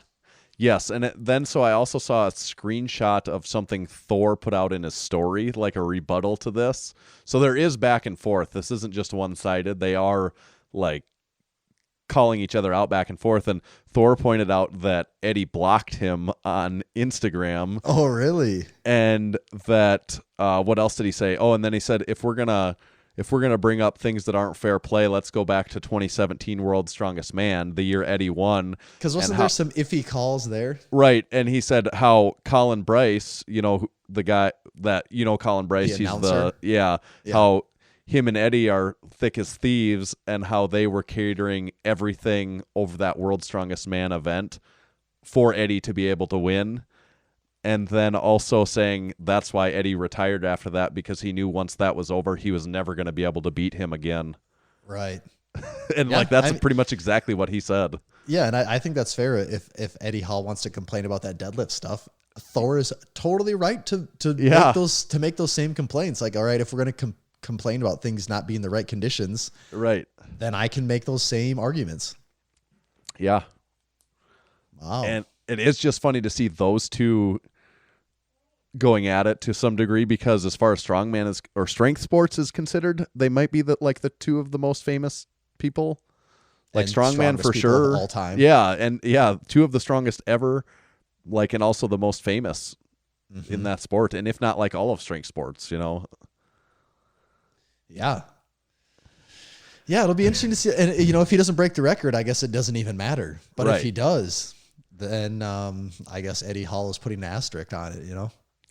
Yes. And then so I also saw a screenshot of something Thor put out in his story, like a rebuttal to this. So there is back and forth. This isn't just one-sided. They are like calling each other out back and forth. And Thor pointed out that Eddie blocked him on Instagram. Oh, really? And that what else did he say? Oh, and then he said, if we're gonna bring up things that aren't fair play, let's go back to 2017 World's Strongest Man, the year Eddie won. Because wasn't there some iffy calls there? Right, and he said how Colin Bryce, the guy that Colin Bryce, The he's announcer? how him and Eddie are thick as thieves, and how they were catering everything over that World's Strongest Man event for Eddie to be able to win. And then also saying that's why Eddie retired after that, because he knew once that was over, he was never going to be able to beat him again. Right. And Yeah, that's pretty much exactly what he said. Yeah, and I think that's fair. If Eddie Hall wants to complain about that deadlift stuff, Thor is totally right to make those same complaints. Like, all right, if we're going to complain about things not being the right conditions, Right. then I can make those same arguments. Yeah. Wow. And it is just funny to see those two going at it to some degree, because as far as strongman or strength sports is considered, they might be the two of the most famous people. Like And strongman strongest for people of sure. all time. Yeah, and two of the strongest ever, like, and also the most famous in that sport, and if not like all of strength sports, Yeah. Yeah, it'll be interesting to see. And, if he doesn't break the record, I guess it doesn't even matter. But Right. if he does, then I guess Eddie Hall is putting an asterisk on it,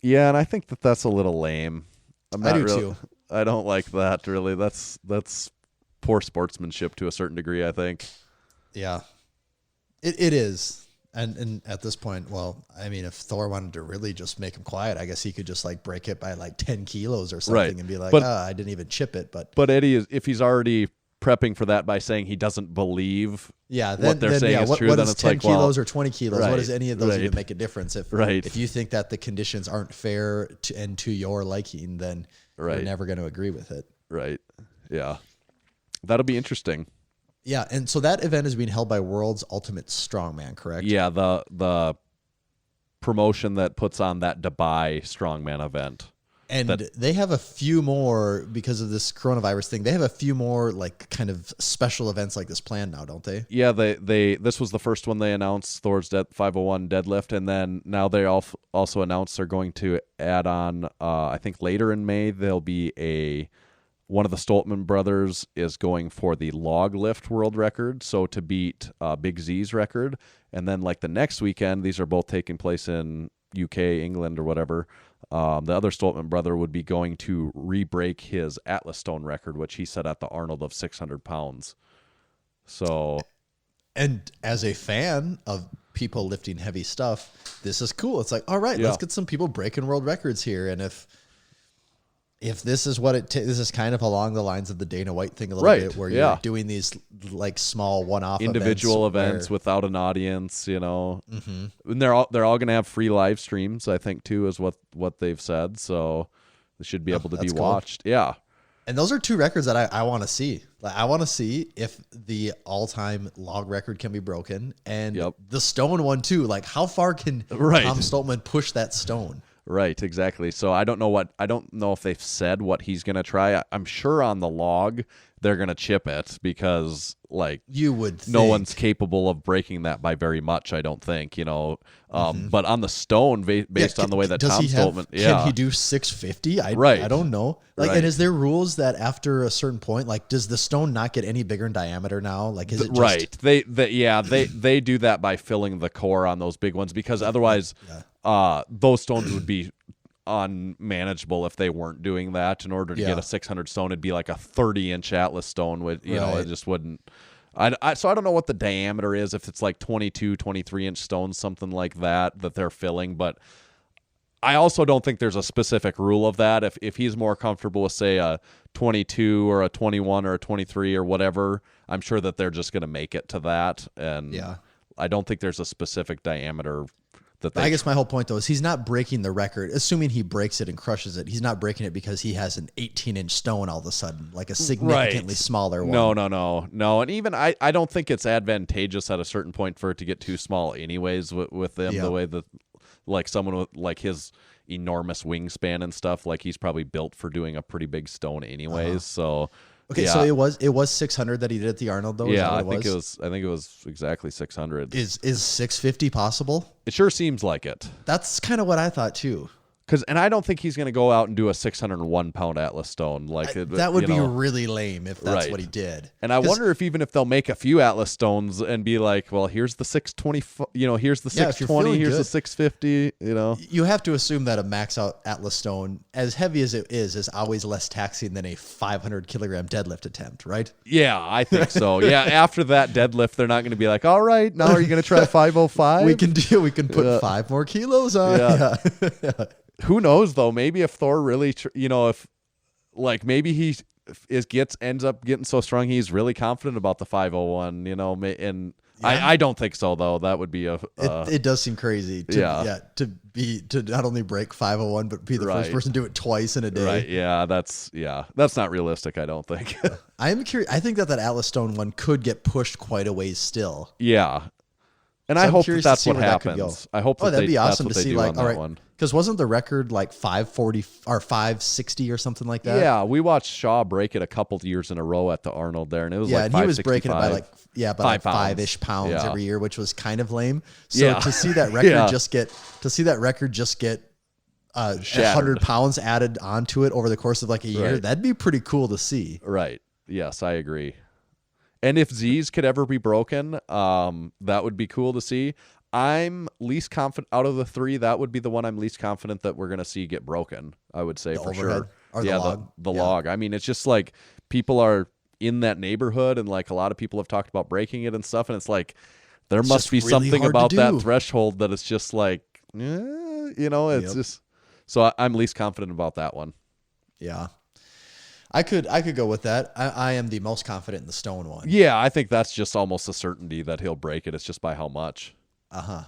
Yeah, and I think that's a little lame. I do too. I don't like that, really. That's poor sportsmanship to a certain degree, I think. Yeah. It is. And at this point, well, I mean, if Thor wanted to really just make him quiet, I guess he could just like break it by like 10 kilos or something, Right. and be like, But- I didn't even chip it. But Eddie if he's already prepping for that by saying he doesn't believe yeah, what they're saying is true, what then is it's 10 like, kilos well, or 20 kilos? right, What does any of those right. even make a difference? If you think that the conditions aren't fair to your liking, then you're Right. never going to agree with it. Right. Yeah. That'll be interesting. Yeah, and so that event is being held by World's Ultimate Strongman, correct? Yeah, the promotion that puts on that Dubai Strongman event. And they have a few more, because of this coronavirus thing, they have a few more like kind of special events like this planned now, don't they? Yeah, they this was the first one they announced, Thor's 501 deadlift, and then now they also announced they're going to add on, I think later in May, there'll be one of the Stoltman brothers is going for the log lift world record, so to beat Big Z's record. And then like the next weekend, these are both taking place in UK, England, or whatever. The other Stoltman brother would be going to re-break his Atlas Stone record, which he set at the Arnold of 600 pounds. So, And as a fan of people lifting heavy stuff, this is cool. It's like, all right, Yeah. let's get some people breaking world records here. And if this is what this is kind of along the lines of the Dana White thing a little Right, bit, where yeah. you're doing these like small one-off individual events where- without an audience, and they're all going to have free live streams, I think, too, is what they've said. So they should be able to be that's cool. watched. Yeah. And those are two records that I want to see. Like, I want to see if the all-time log record can be broken, and Yep. the stone one too. Like, how far can Right. Tom Stoltman push that stone? Right, exactly. So I don't know if they've said what he's going to try. I'm sure on the log they're going to chip it, because like You would think. no one's capable of breaking that by very much, I don't think, but on the stone based on the way that does Tom he have- Stoltman, Can he do 650? Right. I don't know. Like, Right. and is there rules that after a certain point, like, does the stone not get any bigger in diameter now? Like, is it just, right. They do that by filling the core on those big ones, because otherwise those stones would be unmanageable if they weren't doing that. In order to get a 600 stone, it'd be like a 30-inch Atlas stone. With it just wouldn't. So I don't know what the diameter is, if it's like 22, 23-inch stones, something like that they're filling. But I also don't think there's a specific rule of that. If he's more comfortable with, say, a 22 or a 21 or a 23 or whatever, I'm sure that they're just going to make it to that. And I don't think there's a specific diameter. I guess my whole point, though, is he's not breaking the record. Assuming he breaks it and crushes it, he's not breaking it because he has an 18-inch stone all of a sudden, like a significantly smaller one. No. And even I don't think it's advantageous at a certain point for it to get too small anyways with them, the way that, like, someone with, like, his enormous wingspan and stuff, like, he's probably built for doing a pretty big stone anyways, so... Okay, so it was 600 that he did at the Arnold, though. Yeah, I think it was exactly 600. Is 650 possible? It sure seems like it. That's kind of what I thought too. And I don't think he's going to go out and do a 601-pound Atlas stone. That would be really lame if that's what he did. And I wonder if they'll make a few Atlas stones and be like, well, here's the 620, here's the 620, here's the 650, You have to assume that a max out Atlas stone, as heavy as it is always less taxing than a 500-kilogram deadlift attempt, right? Yeah, I think so. Yeah, after that deadlift, they're not going to be like, all right, now are you going to try 505? We can put 5 more kilos on. Yeah. Who knows though? Maybe if Thor really, maybe he ends up getting so strong he's really confident about the 501. And I don't think so though. That would be it does seem crazy. To not only break 501 but be the first person to do it twice in a day. Right? Yeah, that's not realistic. I don't think. I am curious. I think that Atlas Stone one could get pushed quite a ways still. Yeah. And I hope that's what happens. I hope that'd be awesome to see. Like, all right, because wasn't the record like 540 or 560 or something like that? Yeah, we watched Shaw break it a couple of years in a row at the Arnold there, and it was and he was breaking it by like 5-ish pounds every year, which was kind of lame. So to see that record just get 100 pounds added onto it over the course of like a year, that'd be pretty cool to see. Right. Yes, I agree. And if Z's could ever be broken, that would be cool to see. I'm least confident out of the 3. That would be the one I'm least confident that we're going to see get broken. I would say for sure. Or the log. The log. I mean, it's just like people are in that neighborhood, and like a lot of people have talked about breaking it and stuff. And it's like there must be really something about that threshold that it's just like, it's just. So I'm least confident about that one. Yeah. I could go with that. I am the most confident in the stone one. Yeah, I think that's just almost a certainty that he'll break it. It's just by how much. Yeah.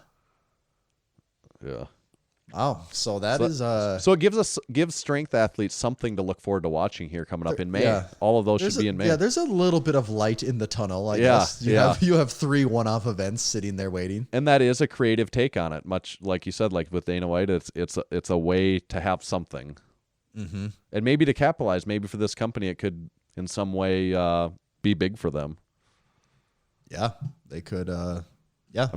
Oh, so that is so it gives strength athletes something to look forward to watching here coming up in May. Yeah. All of those should be in May. Yeah, there's a little bit of light in the tunnel. I guess. You have 3 one-off events sitting there waiting. And that is a creative take on it. Much like you said, like with Dana White, it's a way to have something. Mm-hmm. And maybe to capitalize, maybe for this company, it could in some way be big for them. Yeah, they could. I'm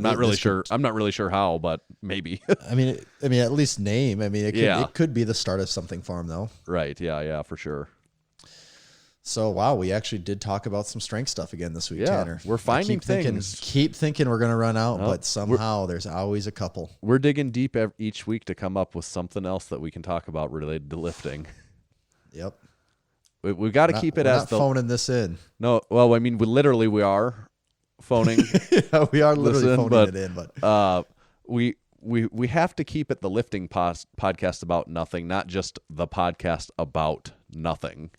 not really sure. I'm not really sure how, but maybe. I mean, at least name. I mean, it could be the start of something for him, though. Right. Yeah, for sure. So, wow, we actually did talk about some strength stuff again this week, Tanner. We're finding things. Keep thinking we're going to run out, but somehow there's always a couple. We're digging deep each week to come up with something else that we can talk about related to lifting. Yep. We've got to keep it as not phoning this in. No, well, I mean, we are phoning. We are literally phoning it in, but we have to keep it the lifting podcast about nothing, not just the podcast about nothing.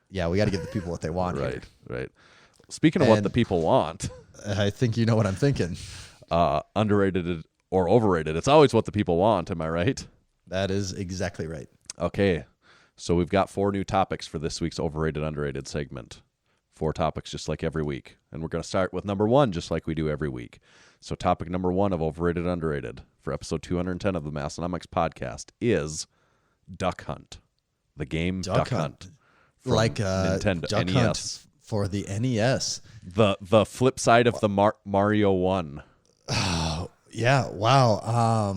Yeah, we got to give the people what they want. Right. Speaking of what the people want, I think you know what I'm thinking. Underrated or overrated. It's always what the people want. Am I right? That is exactly right. Okay. So we've got 4 new topics for this week's overrated, underrated segment. 4 topics just like every week. And we're going to start with number 1 just like we do every week. So topic number 1 of overrated, underrated for episode 210 of the Massenomics podcast is Duck Hunt. The game Duck Hunt. Like Nintendo Duck NES. Hunt for the NES. The flip side of the Mario 1. Oh, yeah. Wow.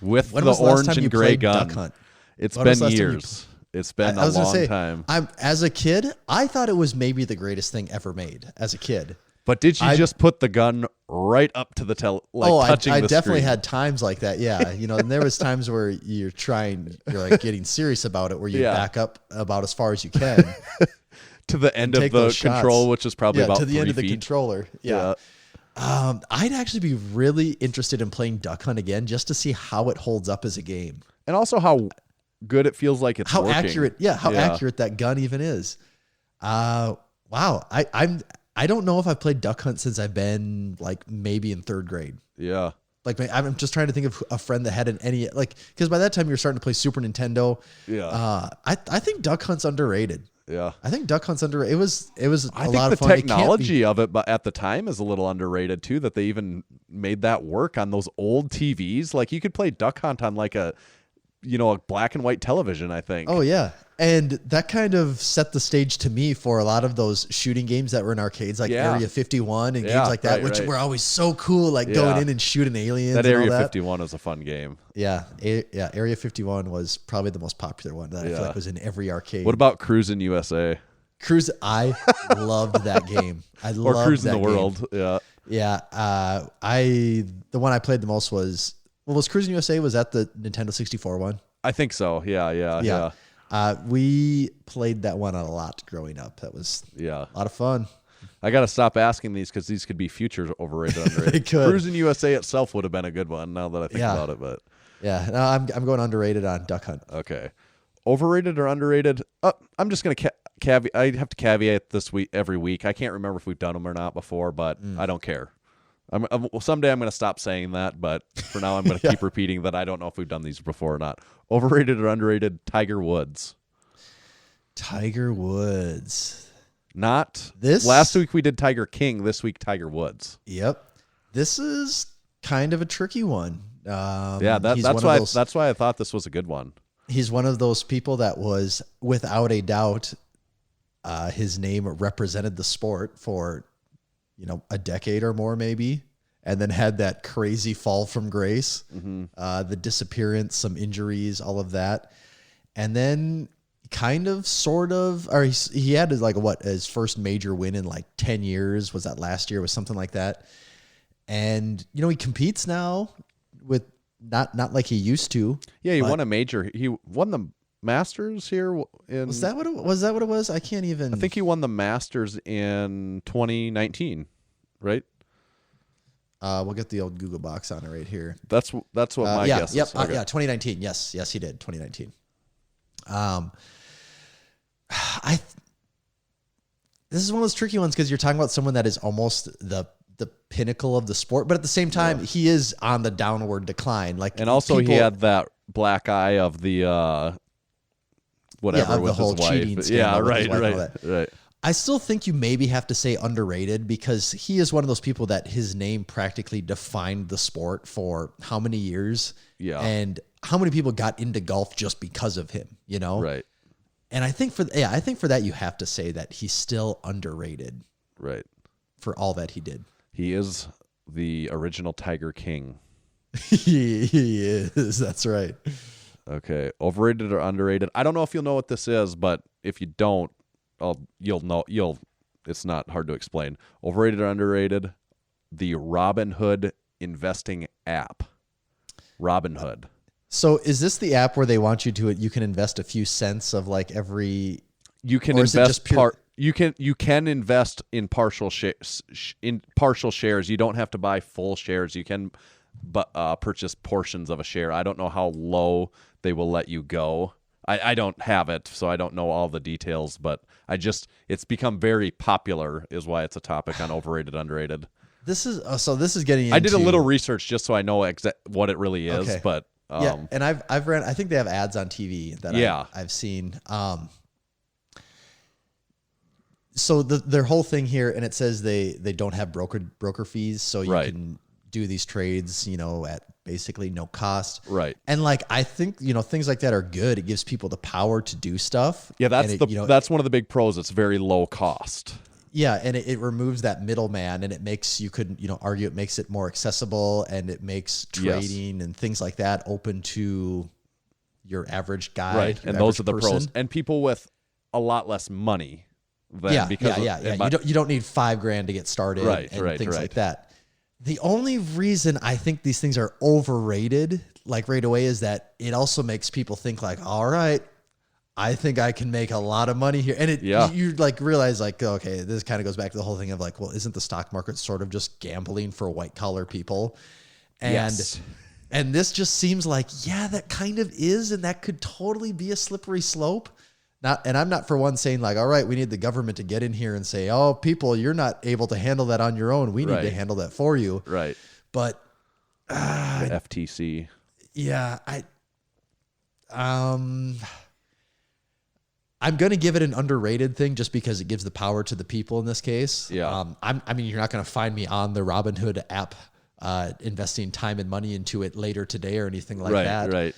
With the orange and gray gun. Duck Hunt? It's been years. It's been a long time. As a kid, I thought it was maybe the greatest thing ever made as a kid. But did you just put the gun right up to the touching I the definitely screen? had times like that. Yeah. And there was times where you're like getting serious about it, where you back up about as far as you can. To the end of the control, which is probably about to the 3 end of the feet. controller. Yeah. I'd actually be really interested in playing Duck Hunt again just to see how it holds up as a game. And also how good it feels like it's working. Accurate that gun even is. Wow. I don't know if I've played Duck Hunt since I've been like maybe in 3rd grade. Yeah. Like I'm just trying to think of a friend that had because by that time you're starting to play Super Nintendo. Yeah. I think Duck Hunt's underrated. Yeah. I think Duck Hunt's underrated. It was a lot of fun. The technology of it, but at the time, is a little underrated too. That they even made that work on those old TVs. Like you could play Duck Hunt on like a black and white television, I think. Oh yeah. And that kind of set the stage to me for a lot of those shooting games that were in arcades, like Area 51 and games like that, which were always so cool, like going in and shooting aliens. That Area 51 was a fun game. Yeah. Area 51 was probably the most popular one that I feel like was in every arcade. What about Cruisin' USA? I loved that game. Or Cruisin' the World. Yeah. Yeah. The one I played the most was Cruisin' USA, was that the Nintendo 64 one? I think so. Yeah. We played that one a lot growing up. That was a lot of fun. I got to stop asking these because these could be future overrated, underrated. They could. Cruisin' USA itself would have been a good one now that I think about it. But no, I'm going underrated on Duck Hunt. Okay. Overrated or underrated? I'm just going to caveat. I have to caveat this week every week. I can't remember if we've done them or not before, but I don't care. Someday I'm going to stop saying that, but for now I'm going to keep repeating that I don't know if we've done these before or not. Overrated or underrated? Tiger Woods. Tiger Woods. Not this. Last week we did Tiger King. This week Tiger Woods. Yep. This is kind of a tricky one. That's why I thought this was a good one. He's one of those people that was, without a doubt, his name represented the sport for a decade or more maybe, and then had that crazy fall from grace, the disappearance, some injuries, all of that. And then he had his first major win in like 10 years. Was that last year? Was something like that. And, he competes now with not like he used to. Yeah. He won a major. He won the Masters here. Was that what it was? I can't even. I think he won the Masters in 2019. Right. We'll get the old Google box on it right here. That's what my guess is. Okay. 2019. Yes, he did. 2019. This is one of those tricky ones because you're talking about someone that is almost the pinnacle of the sport, but at the same time, he is on the downward decline. Like, and also he had that black eye of the whatever with the whole his wife. Cheating scandal with his wife Right. I still think you maybe have to say underrated because he is one of those people that his name practically defined the sport for how many years? Yeah. And how many people got into golf just because of him, Right. And I think for that you have to say that he's still underrated. Right. For all that he did. He is the original Tiger King. He is. That's right. Okay. Overrated or underrated? I don't know if you'll know what this is, but if you don't, you'll know. It's not hard to explain. Overrated or underrated? The Robinhood investing app. Robinhood. So is this the app where they want you you can invest a few cents of like every? You can invest You can invest in partial shares. You don't have to buy full shares. You can purchase portions of a share. I don't know how low they will let you go. I don't have it, so I don't know all the details, but it's become very popular is why it's a topic on overrated, underrated. This is getting into, I did a little research just so I know what it really is, okay. But and I've ran, I think they have ads on TV that I've seen. So their whole thing here, and it says they don't have broker fees, so you can do these trades, at basically no cost. Right. And like, I think, things like that are good. It gives people the power to do stuff. Yeah, that's one of the big pros. It's very low cost. Yeah, and it removes that middleman, and it makes, you could, argue it makes it more accessible, and it makes trading and things like that open to your average guy. Right, and those are the pros. And people with a lot less money then. Yeah, because You don't need $5,000 to get started, Right, and things like that. The only reason I think these things are overrated, like right away, is that it also makes people think like, all right, I think I can make a lot of money here. And you like realize like, okay, this kind of goes back to the whole thing of like, well, isn't the stock market sort of just gambling for white collar people? And this just seems like, yeah, that kind of is. And that could totally be a slippery slope. And I'm not for one saying like, all right, we need the government to get in here and say, oh, people, you're not able to handle that on your own. We need to handle that for you. Right. But the FTC. Yeah, I'm going to give it an underrated thing just because it gives the power to the people in this case. Yeah. I mean, you're not going to find me on the Robinhood app investing time and money into it later today or anything like that. Right.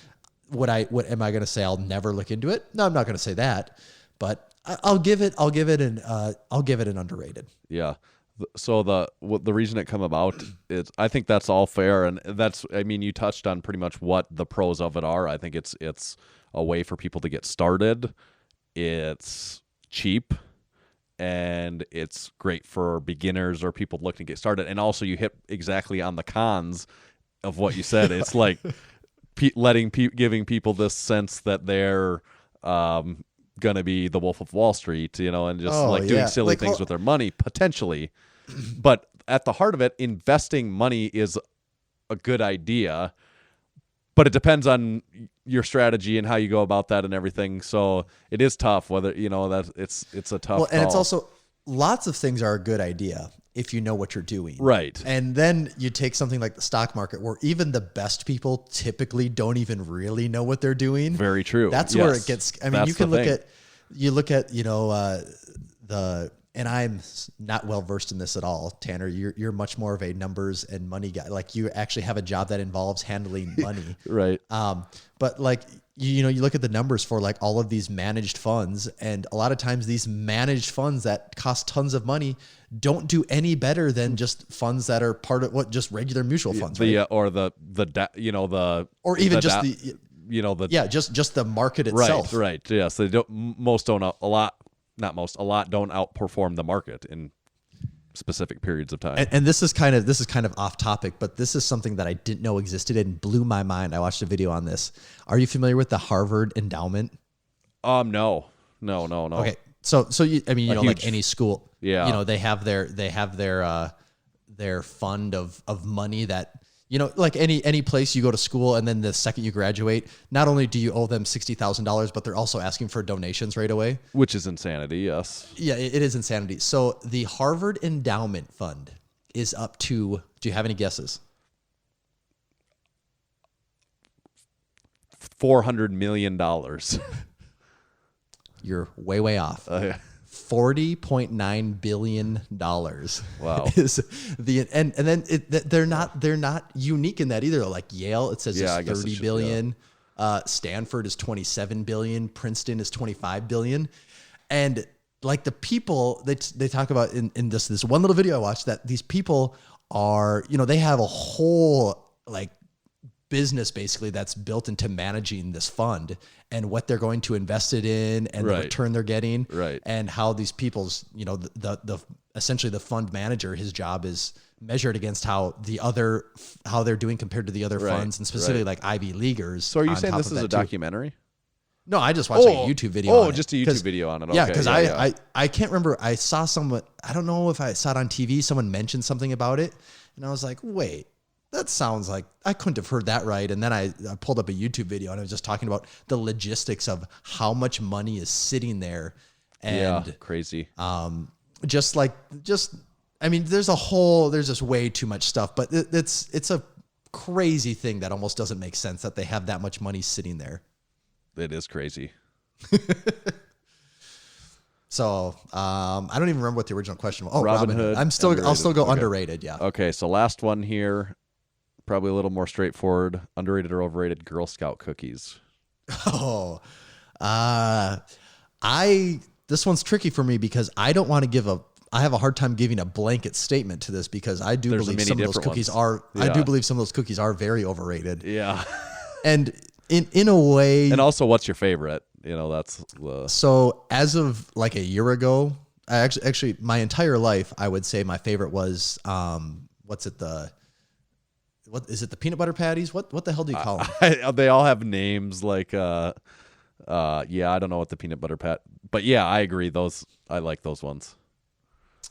What am I going to say? I'll never look into it. No, I'm not going to say that, but I'll give it an underrated. Yeah. So the reason it come about is I think that's all fair. And you touched on pretty much what the pros of it are. I think it's a way for people to get started. It's cheap and it's great for beginners or people looking to get started. And also you hit exactly on the cons of what you said. It's like, giving people this sense that they're gonna be the Wolf of Wall Street, and just doing silly things with their money potentially. But at the heart of it, investing money is a good idea, but it depends on your strategy and how you go about that and everything. So it is tough. Whether that it's a tough. Well, and call. it's also lots of things are a good idea if you know what you're doing. Right. And then you take something like the stock market where even the best people typically don't even really know what they're doing. Very true. That's where it gets, you can look at, and I'm not well versed in this at all, Tanner. You're much more of a numbers and money guy. Like you actually have a job that involves handling money. Right. But like, you look at the numbers for like all of these managed funds, and a lot of times these managed funds that cost tons of money don't do any better than just funds that are part of just regular mutual funds, right? Or just the market itself. Right. Yeah. So a lot don't outperform the market in specific periods of time. And this is kind of off topic, but this is something that I didn't know existed and blew my mind. I watched a video on this. Are you familiar with the Harvard endowment? No. Okay. So like any school, they have their fund of money that, like any place you go to school, and then the second you graduate, not only do you owe them $60,000, but they're also asking for donations right away. Which is insanity, yes. Yeah, it is insanity. So the Harvard Endowment Fund is up to, do you have any guesses? $400 million. You're way off. $40.9 billion. Wow. Is and then they're not unique in that either. Like Yale, it says it's 30 billion. Stanford is 27 billion. Princeton is 25 billion. And like the people they talk about in this one little video I watched, that these people are, they have a whole like business basically that's built into managing this fund and what they're going to invest it in and the return they're getting, and how these people's, the essentially the fund manager, his job is measured against how they're doing compared to the other funds, and specifically like Ivy Leaguers. So are you saying this is a documentary? No, I just watched a YouTube video. Oh, just a YouTube video on it. Okay. Yeah, because I can't remember. I saw someone. I don't know if I saw it on TV. Someone mentioned something about it, and I was like, wait. That sounds like I couldn't have heard that right. And then I pulled up a YouTube video and I was just talking about the logistics of how much money is sitting there. And crazy. There's just way too much stuff, but it's a crazy thing that almost doesn't make sense that they have that much money sitting there. It is crazy. So I don't even remember what the original question was. Oh, Robinhood. I'll still go underrated. Yeah. Okay. So last one here. Probably a little more straightforward. Underrated or overrated Girl Scout cookies? This one's tricky for me because I don't want to I have a hard time giving a blanket statement to this because I do believe some of those cookies are very overrated. Yeah. And in a way. And also, what's your favorite? So as of like a year ago, Actually, my entire life, I would say my favorite was what is it? The peanut butter patties? What the hell do you call them? They all have names like yeah, I don't know what the peanut butter but yeah, I agree. I like those ones.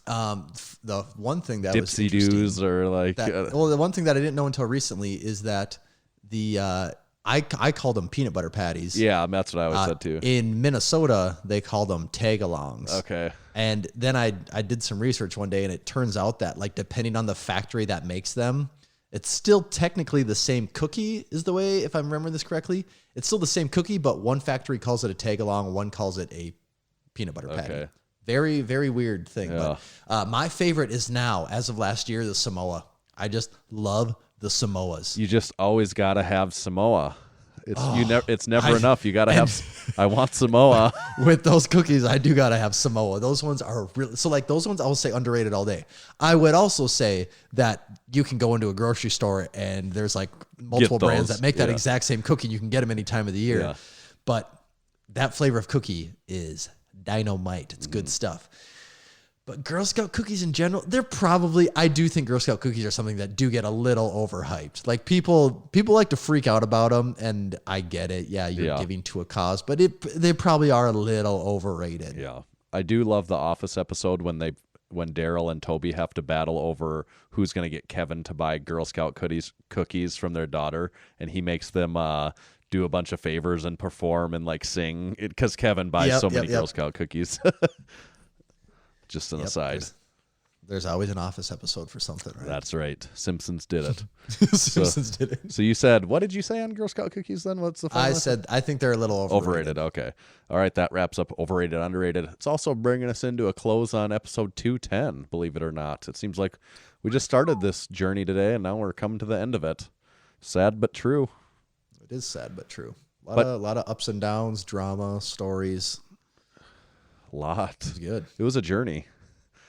The one thing that Dipsy was Doos or like the one thing that I didn't know until recently is that I called them peanut butter patties. yeah, that's what I always said too. In Minnesota, they call them tagalongs. Okay. And then I did some research one day, and it turns out that like depending on the factory that makes them, it's still technically the same cookie, is the way, if I'm remembering this correctly. It's still the same cookie, but one factory calls it a tagalong, one calls it a peanut butter patty. Okay. Very, very weird thing. Yeah. But my favorite is now, as of last year, the Samoa. I just love the Samoas. You just always got to have Samoa. It's never enough. You got to have I want Samoa. With those cookies, I do got to have Samoa. Those ones are really, so like those ones I will say underrated all day. I would also say that you can go into a grocery store and there's like multiple brands that make that exact same cookie. You can get them any time of the year. Yeah. But that flavor of cookie is dynamite. It's good stuff. But Girl Scout cookies in general, I do think Girl Scout cookies are something that do get a little overhyped. Like people like to freak out about them, and I get it. Yeah, you're giving to a cause, but they probably are a little overrated. Yeah. I do love the Office episode when Daryl and Toby have to battle over who's going to get Kevin to buy Girl Scout cookies from their daughter, and he makes them do a bunch of favors and perform and like sing because Kevin buys so many Girl Scout cookies. Just an aside. There's always an Office episode for something, right? That's right. Simpsons did it. Simpsons did it. So you said, what did you say on Girl Scout cookies then? What's the final I said, I think they're a little overrated. Okay. All right. That wraps up overrated, underrated. It's also bringing us into a close on episode 210, believe it or not. It seems like we just started this journey today and now we're coming to the end of it. Sad but true. It is sad but true. A lot of ups and downs, drama, stories. A lot. It was good. It was a journey.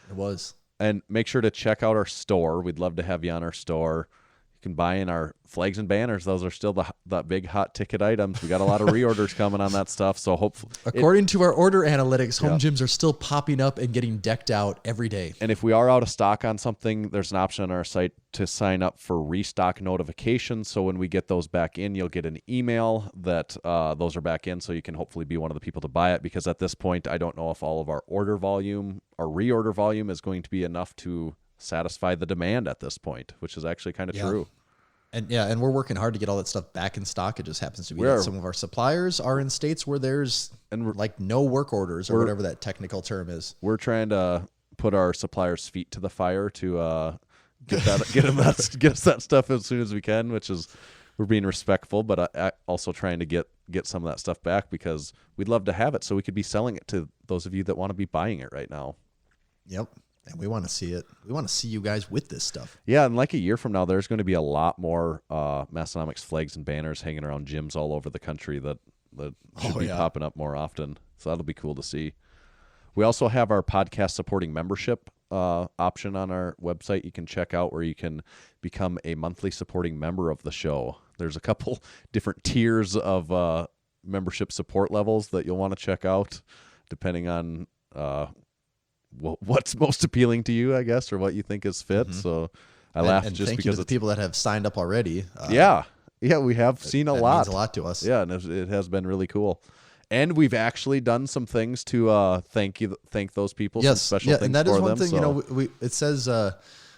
It was. And make sure to check out our store. We'd love to have you on our store. You can buy in our flags and banners. Those are still the big hot ticket items. We got a lot of reorders coming on that stuff. So hopefully, according to our order analytics, home gyms are still popping up and getting decked out every day. And if we are out of stock on something, there's an option on our site to sign up for restock notifications. So when we get those back in, you'll get an email that those are back in. So you can hopefully be one of the people to buy it. Because at this point, I don't know if all of our order volume or reorder volume is going to be enough to satisfy the demand at this point, which is actually kind of true. And we're working hard to get all that stuff back in stock. It just happens to be that some of our suppliers are in states where there's like no work orders or whatever that technical term is. We're trying to put our suppliers' feet to the fire to get us that stuff as soon as we can, which is we're being respectful, but also trying to get some of that stuff back because we'd love to have it so we could be selling it to those of you that want to be buying it right now. Yep. And we want to see it. We want to see you guys with this stuff. Yeah, and like a year from now, there's going to be a lot more Massenomics flags and banners hanging around gyms all over the country that should be popping up more often. So that'll be cool to see. We also have our podcast supporting membership option on our website you can check out where you can become a monthly supporting member of the show. There's a couple different tiers of membership support levels that you'll want to check out depending on what's most appealing to you, I guess, or what you think is fit. So I laugh just thank because you to the people that have signed up already. Yeah, we have seen a lot. Means a lot to us. Yeah, and it has been really cool. And we've actually done some things to thank those people. Yes, some special things and that is for one them, thing. It says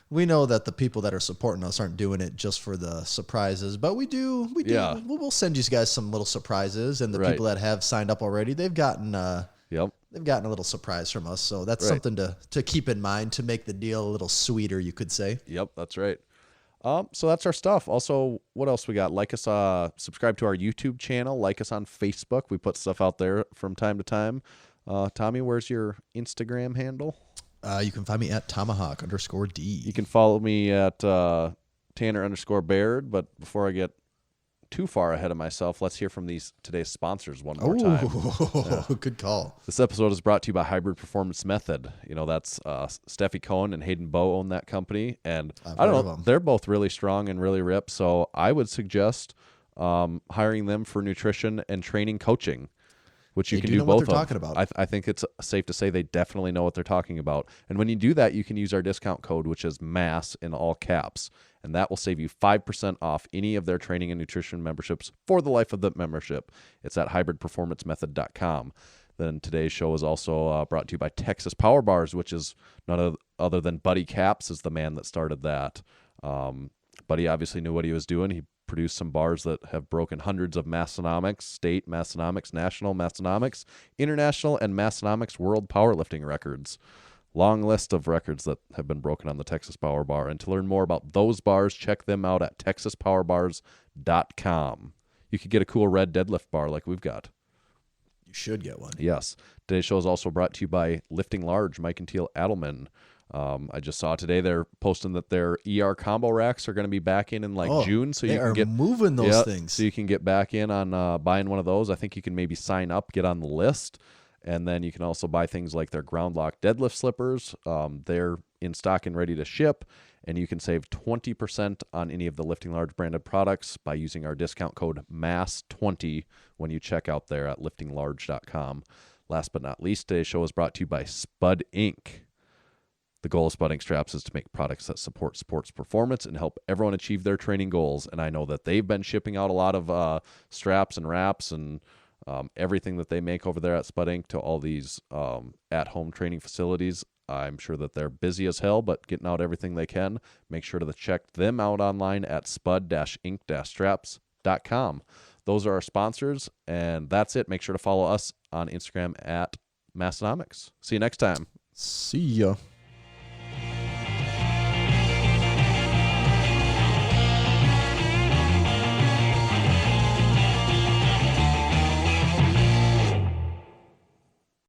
we know that the people that are supporting us aren't doing it just for the surprises, but we do. Yeah. We'll send you guys some little surprises, and the people that have signed up already, they've gotten. They've gotten a little surprise from us, so that's something to keep in mind to make the deal a little sweeter, you could say. Yep, that's right. So that's our stuff. Also, what else we got? Like us, subscribe to our YouTube channel. Like us on Facebook. We put stuff out there from time to time. Tommy, where's your Instagram handle? You can find me at Tomahawk_D. You can follow me at Tanner_Baird. But before I get too far ahead of myself, let's hear from today's sponsors one more time. Good call. This episode is brought to you by Hybrid Performance Method. That's Steffi Cohen and Hayden Bowe own that company, and I don't know, they're both really strong and really ripped. So I would suggest hiring them for nutrition and training coaching. which you They can do do know what both they're of. talking about. I think it's safe to say they definitely know what they're talking about. And when you do that, you can use our discount code, which is MASS in all caps, and that will save you 5% off any of their training and nutrition memberships for the life of the membership. It's at hybridperformancemethod.com. Then today's show is also brought to you by Texas Power Bars, which is none other than Buddy Caps is the man that started that. Buddy obviously knew what he was doing. He produced some bars that have broken hundreds of Massenomics, state Massenomics, national Massenomics, international, and Massenomics world powerlifting records. Long list of records that have been broken on the Texas Power Bar. And to learn more about those bars, check them out at texaspowerbars.com. You could get a cool red deadlift bar like we've got. You should get one. Yes. Today's show is also brought to you by Lifting Large, Mike and Teal Adelman. I just saw today they're posting that their ER combo racks are going to be back in June, so you can get moving those things. So you can get back in on buying one of those. I think you can maybe sign up, get on the list, and then you can also buy things like their ground lock deadlift slippers. They're in stock and ready to ship, and you can save 20% on any of the Lifting Large branded products by using our discount code MASS20 when you check out there at liftinglarge.com. Last but not least, today's show is brought to you by Spud Inc. The goal of Spud Inc. Straps is to make products that support sports performance and help everyone achieve their training goals. And I know that they've been shipping out a lot of straps and wraps and everything that they make over there at Spud Inc. to all these at-home training facilities. I'm sure that they're busy as hell, but getting out everything they can. Make sure to check them out online at spud-inc-straps.com. Those are our sponsors, and that's it. Make sure to follow us on Instagram at Massenomics. See you next time. See ya.